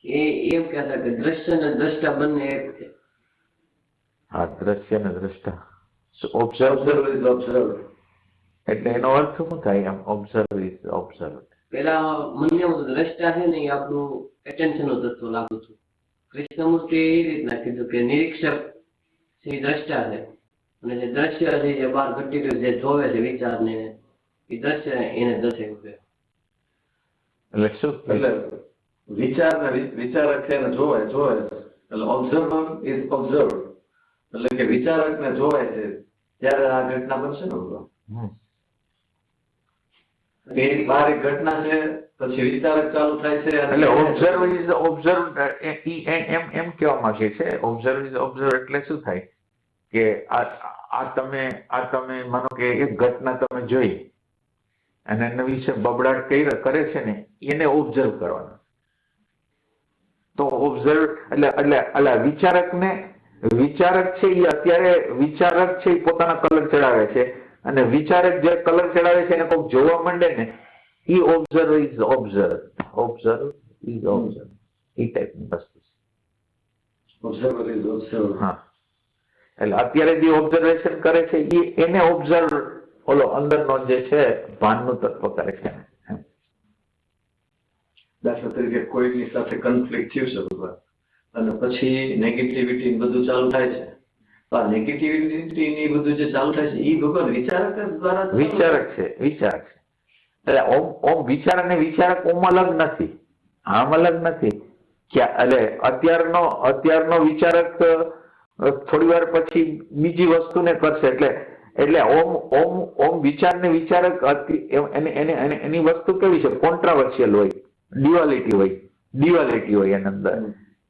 એ એમ કહેતા કે દ્રશ્ય અને દ્રષ્ટા બંને એક છે. હા, દ્રશ્ય ને દ્રષ્ટા. ઓબ્ઝર્વ ઇઝ ઓબ્ઝર્વ એટલે એનો અર્થ શું થાય? એમ ઓબ્ઝર્વ ઇઝ ઓબ્ઝર્વ. પેલા મને એવું દ્રષ્ટા છે ને એ આપણું એટેન્શન નું તત્વ લાગુ છું. કૃષ્ણમૂર્તિ એ રીતના કીધું કે નિરીક્ષક છે એ દ્રષ્ટા છે અને જે દ્રશ્ય છે જે બહાર ઘટી રહ્યું જે જોવે છે વિચાર ને એ દ્રશ્ય એને દર્શાવ્યું છે. એટલે શું? એટલે વિચાર ને વિચારક છે ને જોવે એટલે ઓબ્ઝર્વર ઇઝ ઓબ્ઝર્વ એટલે કે વિચારક ને જોવે છે ત્યારે આ ઘટના બનશે ને. એ બહાર એક ઘટના છે પછી વિચારક ચાલુ થાય છે એટલે ઓબ્ઝર્વ ઇઝ ઓબ્ઝર્વ એમ કહેવા માંગે છે. ઓબ્ઝર્વ ઇઝ ઓબ્ઝર્વ એટલે શું થાય કે આ તમે માનો કે એક ઘટના તમે જોઈ અને એના વિશે બબડાટ કરે છે ને એને ઓબ્ઝર્વ કરવાનું. તો ઓબ્ઝર્વ એટલે વિચારક છે એ અત્યારે વિચારક છે એ પોતાના કલર ચડાવે છે અને વિચારક જે કલર ચડાવે છે એને કોઈક જોવા માંડે ને એ observe is observe. Observe is observe એ ટાઈપની વસ્તુ છે. Observer is observe. હા, એટલે અત્યારે જે ઓબ્ઝર્વેશન કરે છે એને ઓબ્ઝર્વ ઓલો અંદરનો જે છે ભાનનું તત્વ કરે છે. દાખલા તરીકે કોઈની સાથે કન્ફ્લિક્ટ થયું છે અને પછી નેગેટિવિટી બધું ચાલુ થાય છે તો આ નેગેટિવિટી ની બધું જે ચાલુ થાય છે એ ભગવાન વિચારક દ્વારા વિચારક છે. એટલે ઓમ વિચાર અને વિચારક ઓમ અલગ નથી, આમ અલગ નથી. એટલે અત્યારનો વિચારક થોડી વાર પછી બીજી વસ્તુને કરશે. એટલે ઓમ વિચાર ને વિચારક એની વસ્તુ કેવી છે? કોન્ટ્રાવર્શિયલ હોય, ડ્યુઆલિટી હોય એની અંદર.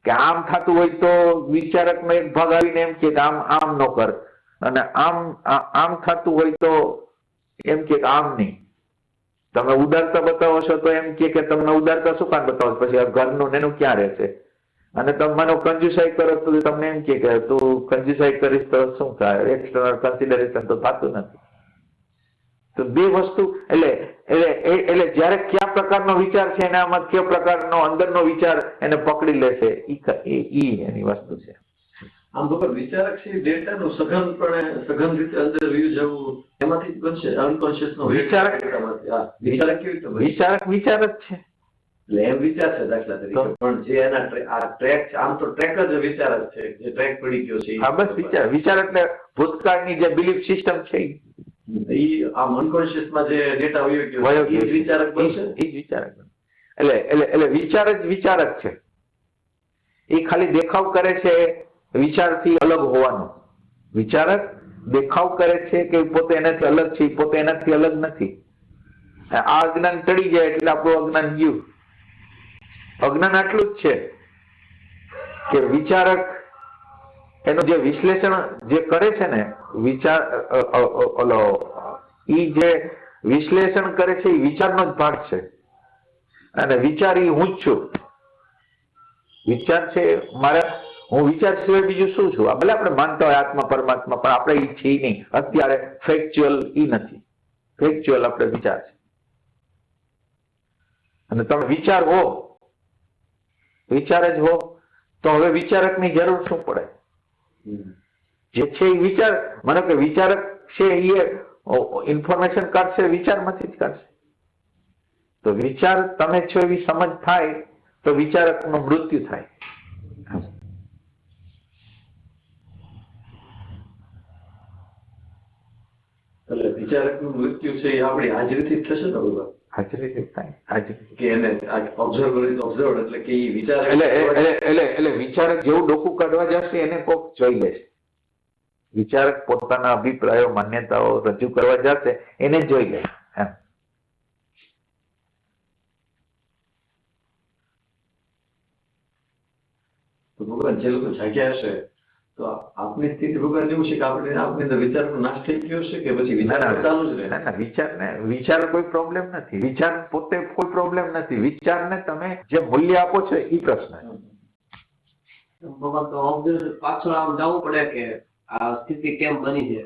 કે આમ થતું હોય તો વિચારક નો એક ભાગ આવીને એમ કે આમ નો કર, અને આમ થતું હોય તો એમ કે આમ નહીં. તમે ઉદારતા બતાવો છો તો એમ કે તમને ઉદારતા શું કામ બતાવો? પછી ઘરનું એનું ક્યાં રહેશે? અને તમે મને કંજુસાઈ કરો તો તમને એમ કે તું કંજુસાઈ કરીશ તો શું થાય? એક્સટર્નલ કન્સિડરેશન તો થતું નથી. તો બે વસ્તુ એટલે જયારે કયા પ્રકારનો વિચાર છે એનામાં કયા પ્રકારનો અંદરનો વિચાર એને પકડી લેશે ઈ એની વસ્તુ છે. આમ ભગવાન વિચારક છે ડેટાનું સઘન રીતે અંદર વ્યૂ જવું એમાંથી જ બનશે. અનકોન્શિયસ નો વિચારક વિચારક કેવી રીતે વિચારક જ છે. એટલે એમ વિચાર છે દાખલા તરીકે, પણ જે એના આ ટ્રેક છે આમ તો ટ્રેક જ વિચાર જ છે જે ટ્રેક પડી ગયો છે. હા, બસ વિચાર એટલે ભૂતકાળની જે બિલીફ સિસ્ટમ છે એ આમ અનકોન્શિયસ માં જે ડેટા વયો ગયો એ વિચારક બનશે. એ વિચારક એટલે વિચારક છે. એ ખાલી દેખાવ કરે છે વિચારથી અલગ હોવાનો. વિચારક દેખાવ કરે છે કે પોતે એનાથી અલગ છે, પોતે એનાથી અલગ નથી. આ અજ્ઞાન ચડી જાય એટલે આપણું અજ્ઞાન ગયું. અજ્ઞાન આટલું જ છે કે વિચારક એનું જે વિશ્લેષણ જે કરે છે ને વિચાર ઈ જે વિશ્લેષણ કરે છે એ વિચારનો જ ભાગ છે. અને વિચાર ઈ હું જ છું. વિચાર છે હું વિચાર સિવાય બીજું શું છું? ભલે આપણે માનતા હોય આત્મા પરમાત્મા, પણ આપણે ઈ છીએ નહીં. અત્યારે ફેક્ચ્યુઅલ ઈ નથી. ફેક્ચ્યુઅલ આપણે વિચાર છે. અને તમે વિચાર જ હો તો હવે વિચારકની જરૂર શું પડે? જે છે એ વિચાર, માનો કે વિચારક છે એ ઇન્ફોર્મેશન કાઢશે વિચારમાંથી જ કાઢશે. તો વિચાર તમે છો એવી સમજ થાય તો વિચારકનું મૃત્યુ થાય. એટલે વિચારકનું મૃત્યુ છે એ આપણી હાજરીથી જ થશે ને બધા? હાજરી થાય. હાજરી કે એને ઓબ્ઝર્વર ઇઝ ઓબ્ઝર્વડ એટલે કે એ વિચાર એટલે વિચારક જેવું ડોકું કાઢવા જશે એને કોક જોઈ લેશે. વિચારક પોતાના અભિપ્રાયો માન્યતાઓ રજૂ કરવા જશે એને જોઈ લે એમ. તો ભગવાન જે લોકો જાગ્યા હશે તો આપની સ્થિતિ ભગવાન એવું છે કે આપણે આપની અંદર વિચારનો નાશ થઈ ગયો છે કે પછી વિચાર ચાલુ જ રહે? ના ના, વિચાર કોઈ પ્રોબ્લેમ નથી. વિચાર પોતે કોઈ પ્રોબ્લેમ નથી. વિચારને તમે જે મૂલ્ય આપો છો એ પ્રશ્ન છે. ભગવાન તો ઓબ્ઝર્વ પાછળ આમ જવું પડે કે આ સ્થિતિ કેમ બની છે.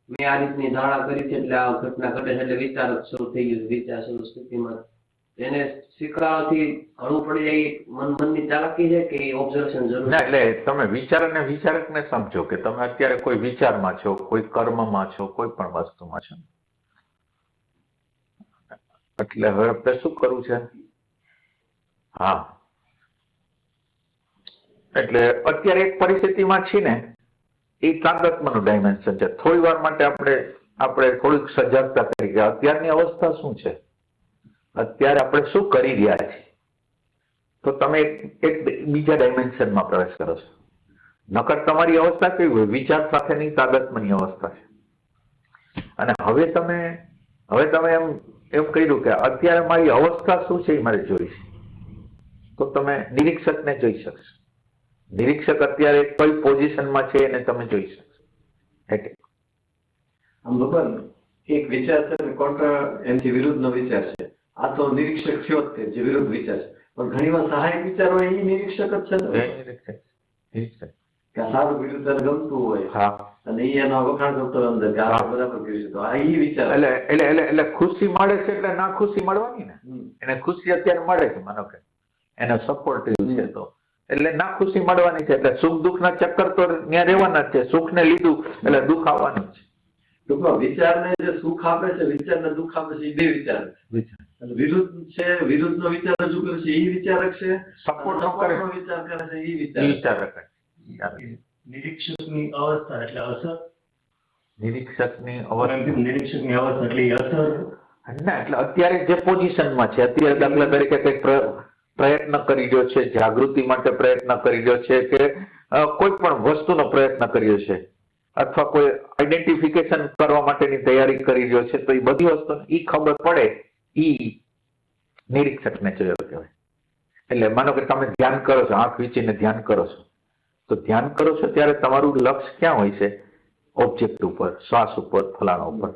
મેં આ રીતની ધારણા કરી છે એટલે આ ઘટના ઘટે છે એટલે વિચાર શરૂ થઈ ગયું. વિચાર શરૂ સ્થિતિમાં એને સ્વીકારવાથી ઘણું પડી જાય. મનની ચાલાકી છે કે ઓબ્ઝર્વેશન જરૂર? ના, એટલે તમે વિચાર અને વિચારકને સમજો કે તમે અત્યારે કોઈ વિચારમાં છો, કોઈ કર્મમાં છો, કોઈ પણ વસ્તુમાં છો. એટલે હવે આપણે શું કરવું છે? હા, એટલે અત્યારે એક પરિસ્થિતિમાં છીએ ને એ તાકાતમાંનું ડાયમેન્શન છે. થોડી વાર માટે આપણે થોડીક સજાગતા કરી કે અત્યારની અવસ્થા શું છે, અત્યારે આપણે શું કરી રહ્યા છીએ. તો તમે એક બીજા ડાયમેન્શનમાં પ્રવેશ કરો છો. નકર તમારી અવસ્થા કેવી હોય? વિચાર સાથેની તાકાતમાંની અવસ્થા છે. અને હવે તમે એમ કહ્યું કે અત્યારે મારી અવસ્થા શું છે એ મારે જોઈશ. તો તમે નિરીક્ષકને જોઈ શકશો. નિરીક્ષક અત્યારે કઈ પોઝિશનમાં છે એને તમે જોઈ શકશો. આમ ભગવાન એક વિચાર છે કોન્ટ્રા એમથી વિરુદ્ધનો વિચાર છે. આ તો નિરીક્ષક થયો જ તે જે વિરુદ્ધ વિચાર છે. પણ ઘણી વાર સહાયક વિચાર હોય એ નિરીક્ષક જ છે ને? નિરીક્ષક કે સારું વિરુદ્ધ ગમતું હોય હા, અને એનો વખાણ કરતો હોય અંદર કે આ બરાબર કર્યું છે. તો આ એ વિચાર એટલે ખુશી મળે છે એટલે ના ખુશી મળવાની ને. એને ખુશી અત્યારે મળે છે, માનો કે એનો સપોર્ટિવ છે તો એટલે ના ખુશી મળવાની છે. એટલે સુખ દુઃખ ના ચક્કર તો ત્યાં રહેવાના જ છે. સુખ ને લીધું એટલે દુઃખ આવવાનું જ છે. ટૂંકમાં વિચારને જે સુખ આપે છે, વિચારને દુઃખ આપે છે, એ બે વિચાર છે. અને વિરુદ્ધ છે, વિરુદ્ધનો વિચાર રજૂ કરે છે એ વિચારક છે, સપોર્ટનો વિચાર કરે છે એ વિચારક. નિરીક્ષકની અવસ્થા એટલે અસર. નિરીક્ષકની અવસ્થા એટલે અસર. ના, એટલે અત્યારે જે પોઝિશનમાં છે, અત્યારે દાખલા તરીકે કંઈક પ્રયત્ન કરી રહ્યો છે, જાગૃતિ માટે પ્રયત્ન કરી રહ્યો છે કે કોઈ પણ વસ્તુનો પ્રયત્ન કર્યો છે અથવા કોઈ આઈડેન્ટિફિકેશન કરવા માટેની તૈયારી કરી રહ્યો છે, તો એ બધી વસ્તુ એ ખબર પડે એ નિરીક્ષકને જોયો કહેવાય. એટલે માનો કે તમે ધ્યાન કરો છો, આંખ વીંચીને ધ્યાન કરો છો, તો ધ્યાન કરો છો ત્યારે તમારું લક્ષ્ય ક્યાં હોય છે? ઓબ્જેક્ટ ઉપર, શ્વાસ ઉપર, ફલાણા ઉપર.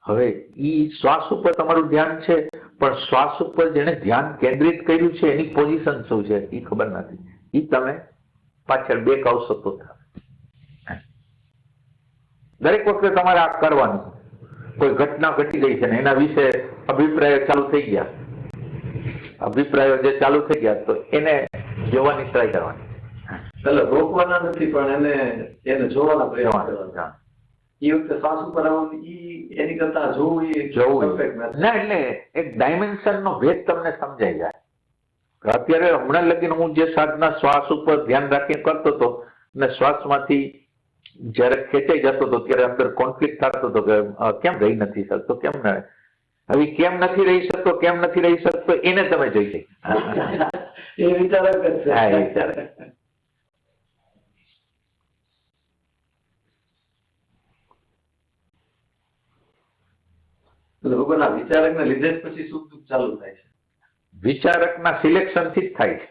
હવે ઈ શ્વાસ ઉપર તમારું ધ્યાન છે, પણ શ્વાસ ઉપર જેને ધ્યાન કેન્દ્રિત કર્યું છે એની પોઝિશન શું છે એ ખબર નથી. એ તમે પાછળ બેક આવશો તો થાય. દરેક વખતે તમારે આ કરવાનું. કોઈ ઘટના ઘટી ગઈ છે ને એના વિશે અભિપ્રાયો ચાલુ થઈ ગયા, અભિપ્રાયો જે ચાલુ થઈ ગયા તો એને જોવાની ટ્રાય કરવાની. એટલે રોકવાના નથી પણ એને જોવાના પ્રયાસ કરવાના. એ વખતે શ્વાસ ઉપર આવવાનું એની કરતા જોવું perfect નથી. ના, એટલે એક ડાયમેન્શન નો ભેદ તમને સમજાઈ જાય. અત્યારે હમણાં લગીને હું જે સાધના શ્વાસ ઉપર ધ્યાન રાખીને કરતો હતો અને શ્વાસમાંથી જયારે ખેંચાઈ જતો હતો ત્યારે અંદર કોન્ફ્લિક્ટ થતો હતો કે કેમ રહી નથી શકતો, કેમ ના. હવે કેમ નથી રહી શકતો એને તમે જોઈ શકો. એ વિચારક જ છે. હા, એ વિચારક. ભગવાનના વિચારકને લીધે જ પછી સુખ દુઃખ ચાલુ થાય છે. વિચારકના સિલેક્શન થી જ થાય છે.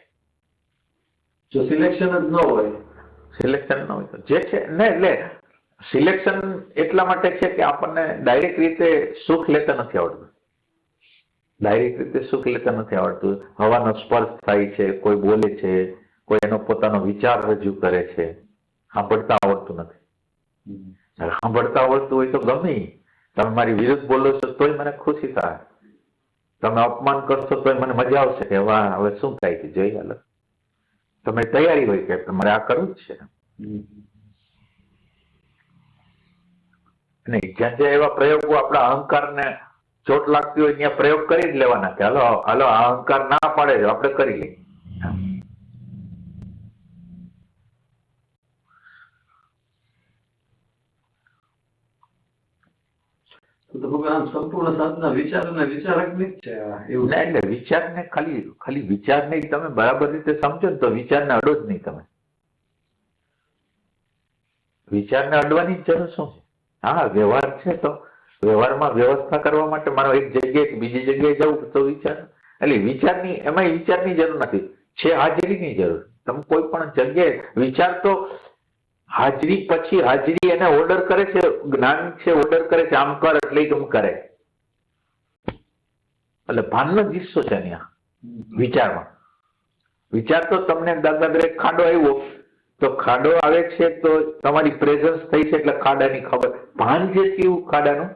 જો સિલેક્શન જ ન હોય, સિલેક્શન ન હોય તો જે છે ને, એટલે સિલેક્શન એટલા માટે છે કે આપણને ડાયરેક્ટ રીતે સુખ લેતા નથી આવડતું. હવાનો સ્પર્શ થાય છે, કોઈ બોલે છે, કોઈ એનો પોતાનો વિચાર રજૂ કરે છે. સાંભળતા આવડતું નથી. સાંભળતા આવડતું હોય તો ગમે તમે મારી વિરુદ્ધ બોલો છો તોય મને ખુશી થાય, તમે અપમાન કરશો તોય મને મજા આવશે કે વાહ હવે શું થાય છે જોઈ હાલો. તમે તૈયારી હોય કે તમારે આ કરવું જ છે. નહીં, જ્યાં જ્યાં એવા પ્રયોગો આપણા અહંકારને ચોટ લાગતી હોય ત્યાં પ્રયોગ કરી જ લેવાના કે હાલો હાલો આ અહંકાર ના પાડે છે આપણે કરી લઈએ. તો ભગવાન સંપૂર્ણ સાધના વિચાર અને વિચારકની જ છે. એવું ના, એટલે વિચારને ખાલી વિચારને તમે બરાબર રીતે સમજો ને તો વિચારને અડો જ નહીં તમે. વિચારને અડવાની જ જરૂર શું છે? હા, વ્યવહાર છે તો વ્યવહારમાં વ્યવસ્થા કરવા માટે મારો એક જગ્યાએ બીજી જગ્યાએ જવું તો વિચાર, એટલે વિચારની એમાં વિચારની જરૂર નથી, છે હાજરીની જરૂર. તમે કોઈ પણ જગ્યાએ વિચાર તો હાજરી પછી હાજરી એને ઓર્ડર કરે છે, જ્ઞાન છે ઓર્ડર કરે છે, આમ કર એટલે કેમ કરે, એટલે ભાનનો જ હિસ્સો છે અહીંયા વિચારમાં. વિચાર તો તમને દાદા દરેક ખાડો આવ્યો તો ખાડો આવે છે તો તમારી પ્રેઝન્સ થઈ છે એટલે ખાડાની ખબર, ભાન જે થયું ખાડાનું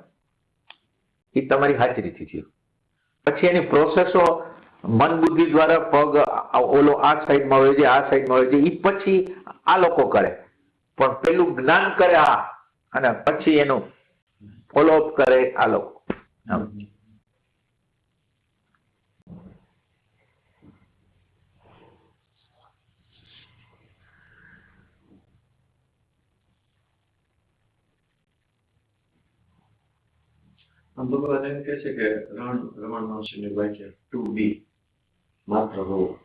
એ તમારી હાજરીથી થયું. પછી એની પ્રોસેસો મન બુદ્ધિ દ્વારા પગ ઓલો આ સાઈડમાં હોય છે, આ સાઈડમાં હોય છે, એ પછી આ લોકો કરે, પણ પેલું જ્ઞાન કરે આ, અને પછી એનું ફોલોઅપ કરે આ લોકો. ભગવાન એમ કે છે કે રમણ મહર્ષિની વ્યાખ્યા 2B માત્ર હોવું,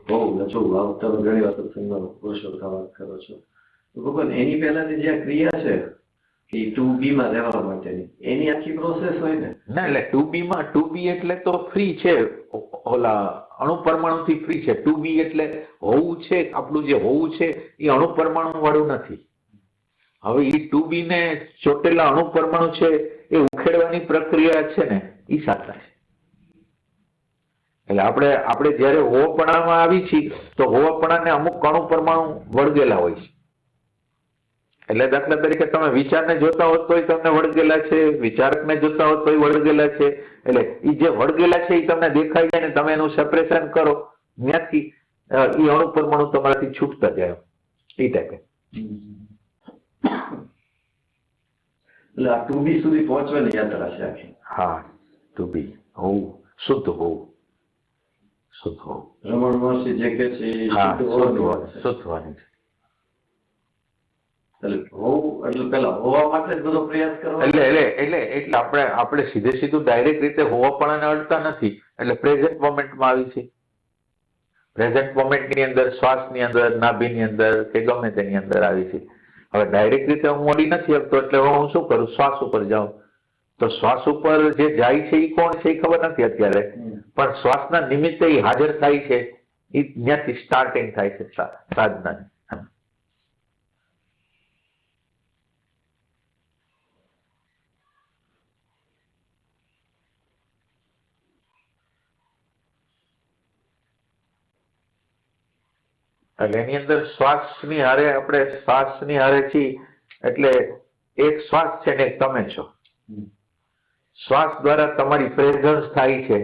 હોવું ને જોવું. આ તમે ઘણી વાર સત્સંગમાં પુરુષોત્તમ વાત કરો છો. તો ભગવાન એની પહેલાની જે આ ક્રિયા છે કે 2B માં રહેવા માટેની, એની આખી પ્રોસેસ હોય ને. ના, એટલે 2B માં 2B એટલે તો ફ્રી છે, ઓલા અણુ પરમાણુ થી ફ્રી છે. 2B એટલે હોવું છે, આપણું જે હોવું છે એ અણુ પરમાણુ વાળું નથી. હવે એ 2B ને ચોટેલા અણુ પરમાણુ છે એ ઉખેડવાની પ્રક્રિયા છે ને એ સાચા છે. એટલે આપણે જયારે હોવાપણામાં આવી છીએ તો હોવાપણાને અમુક અણુ પરમાણુ વળગેલા હોય છે. એટલે દાખલા તરીકે તમે વિચારને જોતા હોત તોય તમને વળગેલા છે, વિચારકને જોતા હોત તોય વળગેલા છે. એટલે એ જે વળગેલા છે એ તમને દેખાય જાય ને તમે એનું સેપરેશન કરો, ત્યાંથી એ અણુ પરમાણુ તમારાથી છૂટતા જાય એ ટાઈપે. એટલે આ 2B સુધી પહોંચવાની યાત્રા છે આખી. હા, 2B હોવું, શુદ્ધ હોવું, શુદ્ધ હોવું. રમણ મહર્ષિ જે કે છે એ હા, શુદ્ધ હોવાની વાત છે. શુદ્ધ હોવાની છે. એટલે હોવું એટલે પેલા હોવા માટે જ બધો પ્રયાસ કરવો. એટલે આપણે સીધું ડાયરેક્ટ રીતે હોવાપણાને અડતા નથી. એટલે પ્રેઝન્ટ મોમેન્ટમાં આવી છે. પ્રેઝન્ટ મોમેન્ટની અંદર, શ્વાસની અંદર, નાભીની અંદર કે ગમે તેની અંદર આવી છે. હવે ડાયરેક્ટ રીતે હું અડી નથી શકતો એટલે હું શું કરું, શ્વાસ ઉપર જાઉં. તો શ્વાસ ઉપર જે જાય છે એ કોણ છે એ ખબર નથી અત્યારે, પણ શ્વાસના નિમિત્તે એ હાજર થાય છે. એ ત્યાંથી સ્ટાર્ટિંગ થાય છે સાધના. એટલે એની અંદર શ્વાસની હારે છીએ એટલે એક શ્વાસ છે ને એક તમે છો. શ્વાસ દ્વારા તમારી પ્રેઝન્સ થાય છે,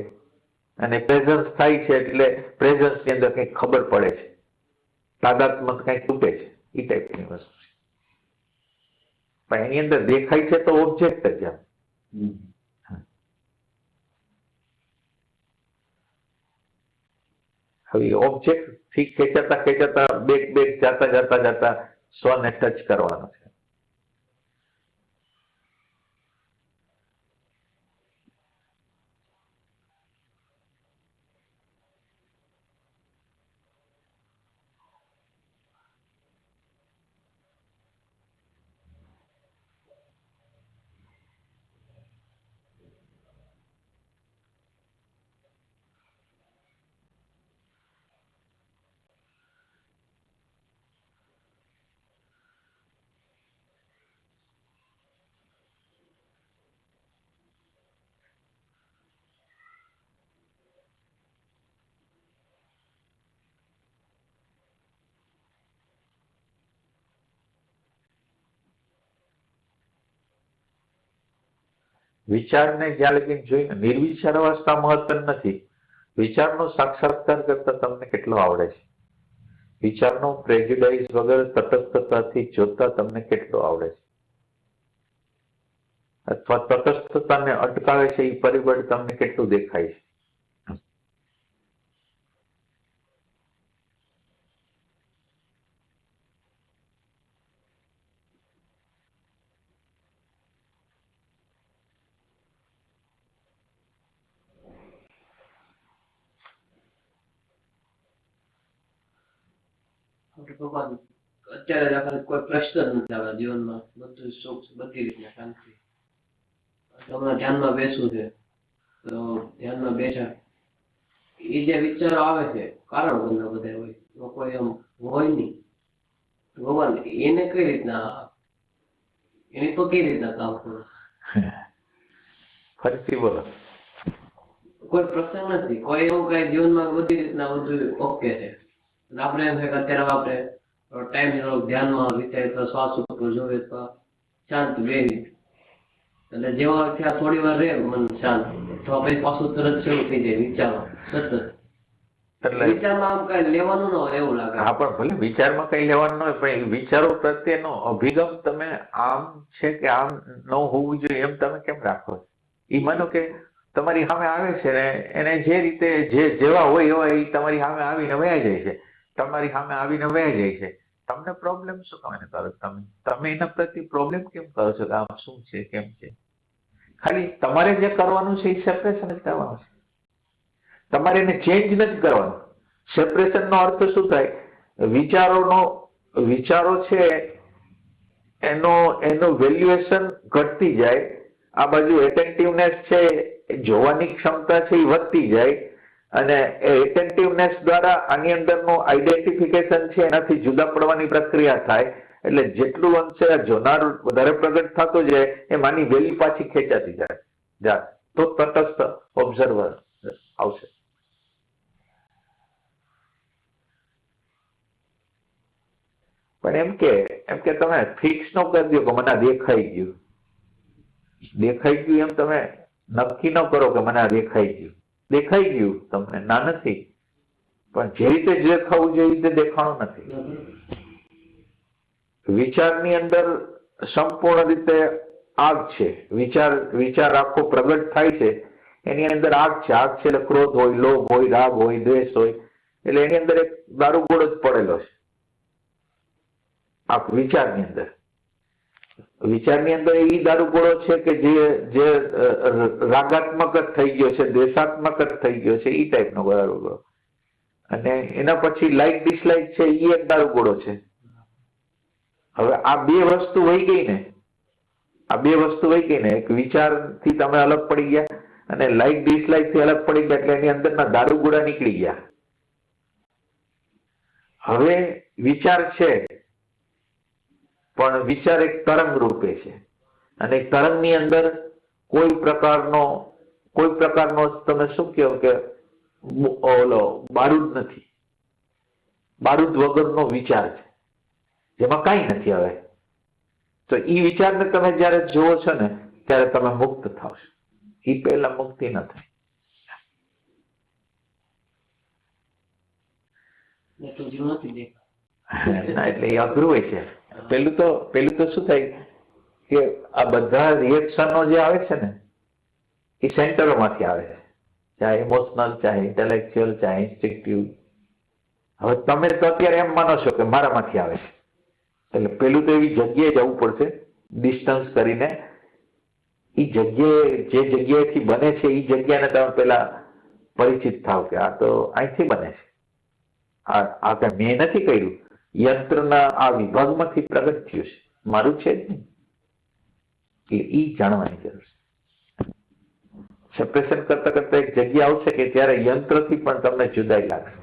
અને પ્રેઝન્સ થાય છે એટલે પ્રેઝન્સ ની અંદર કંઈક ખબર પડે છે, તાદાત્મ્ય કંઈક તૂટે છે, એ ટાઈપની વસ્તુ છે. પણ એની અંદર દેખાય છે તો ઓબ્જેક્ટ જ એમ. હવે ઓબ્જેક્ટ થી ખેંચાતા બેક જતા સ્વને ટચ કરવાનો છે. વિચારને જ્યાં લગી જોઈને નિર્વિચાર અવસ્થા મહત્વની નથી. વિચારનો સાક્ષાત્કાર કરતા તમને કેટલો આવડે છે, વિચારનો પ્રેજ્યુડાઇઝ વગર તટસ્થતાથી જોતા તમને કેટલો આવડે છે, અથવા તટસ્થતાને અટકાવે છે એ પરિબળ તમને કેટલું દેખાય છે. ભગવાન અત્યારે દાખલા કોઈ પ્રશ્ન જ નથી આપણા જીવનમાં, બધું સુખ બધી રીતના શાંતિ. હમણાં ધ્યાનમાં બેસવું છે તો ધ્યાનમાં બેઠા એ જે વિચારો આવે છે કારણ ઘરના બધા હોય, કોઈ એમ હોય નહીં ભગવાન એને કઈ રીતના એની તો કઈ રીતના કામ કરો? ફરીથી બોલો. કોઈ પ્રસંગ નથી, કોઈ એવું કઈ જીવનમાં બધી રીતના બધું ઓકે છે. આપણે એમ છે કે અત્યારે આપણે ટાઈમ ધ્યાનમાં વિચારીએ તો શ્વાસ ઉપર જોઈએ તો શાંત બેસી, એટલે જેવા ત્યાં થોડી વાર રહે મન શાંત, તો પછી પાછું તરત શરૂ થઈ જાય વિચારો સતત. એટલે વિચારમાં આમ કઈ લેવાનું ન હોય એવું લાગે. હા, પણ ભલે વિચારમાં કઈ લેવાનું ન હોય, પણ વિચારો પ્રત્યેનો અભિગમ તમે આમ છે કે આમ ન હોવું જોઈએ એમ તમે કેમ રાખો? એ માનો કે તમારી સામે આવે છે ને એને જે રીતે જેવા હોય એવા એ તમારી સામે આવીને વયા જાય છે, તમારી સામે આવીને વયા જાય છે. તમને પ્રોબ્લેમ શું કામ કરો? તમે એના પ્રત્યે પ્રોબ્લેમ કેમ કરો છો કે આમ શું છે કેમ છે? ખાલી તમારે જે કરવાનું છે એ સેપરેશન જ કરવાનું છે, તમારે એને ચેન્જ નથી કરવાનું. સેપરેશન નો અર્થ શું થાય? વિચારો છે એનું વેલ્યુએશન ઘટતી જાય, આ બાજુ એટેન્ટિવનેસ છે જોવાની ક્ષમતા છે એ વધતી જાય, અને એ એટેન્ટિવનેસ દ્વારા આની અંદરનું આઈડેન્ટિફિકેશન છે એનાથી જુદા પડવાની પ્રક્રિયા થાય. એટલે જેટલું અંશે આ જોનાર વધારે પ્રગટ થતો જાય એમ આની વેલ્યુ પાછી ખેંચાતી જાય તો તટસ્થ ઓબ્ઝર્વર આવશે. પણ એમ કે તમે ફિક્સ ન કરી દો કે મને દેખાઈ ગયું એમ તમે નક્કી ન કરો કે મને આ દેખાઈ ગયું તમને ના નથી, પણ જે રીતે દેખાવું જોઈએ એ રીતે દેખાણું નથી. વિચારની અંદર સંપૂર્ણ રીતે આગ છે. વિચાર આખો પ્રગટ થાય છે એની અંદર આગ છે એટલે ક્રોધ હોય, લોભ હોય, રાગ હોય, દ્વેષ હોય, એટલે એની અંદર એક દારૂગોળો જ પડેલો છે. આ વિચારની અંદર એ દારૂગોળો છે કે જે રાગાત્મક જ થઈ ગયો છે, દ્વેષાત્મક જ થઈ ગયો છે, એ ટાઈપનો દારૂગોળો. અને એના પછી લાઈક ડિસલાઈક છે એ એક દારૂગોળો છે. હવે આ બે વસ્તુ વહી ગઈ ને, એક વિચારથી તમે અલગ પડી ગયા અને લાઈક ડિસલાઈક થી અલગ પડી ગયા, એટલે એની અંદરના દારૂગોળા નીકળી ગયા. હવે વિચાર છે પણ વિચાર એક તરંગ રૂપે છે, અને તરંગની અંદર કોઈ પ્રકારનો તમે શું કહો કે ઓલો બારૂદ નથી, બારૂદ વગરનો વિચાર છે જેમાં કઈ નથી. હવે તો ઈ વિચારને તમે જયારે જુઓ છો ને ત્યારે તમે મુક્ત થાવશો. ઈ પહેલા મુક્તિ ન થાય. એટલે એ અઘરું હોય છે. પેલું તો શું થાય કે આ બધા રિએક્શનો જે આવે છે ને એ સેન્ટરોમાંથી આવે છે, ચાહે ઇમોશનલ, ચાહે ઇન્ટેલેક્ચ્યુઅલ, ચાહે ઇન્સ્ટિંક્ટિવ. હવે તમે તો અત્યારે એમ માનો છો કે મારામાંથી આવે છે, એટલે પેલું તો એવી જગ્યાએ જવું પડશે ડિસ્ટન્સ કરીને. એ જે જગ્યાએથી બને છે એ જગ્યાને તમે પેલા પરિચિત થાવ કે આ તો અહીંથી બને છે, આ કઈ મેં નથી કર્યું, યંત્રના આ વિભાગમાંથી પ્રગટ થયું છે, મારું છે જ નહીં. એટલે એ જાણવાની જરૂર છે. સેપરેશન કરતા કરતા એક જગ્યા આવશે કે ત્યારે યંત્રથી પણ તમને જુદાઈ લાગશે.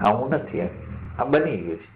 આ હું નથી, આ બની ગયું છે.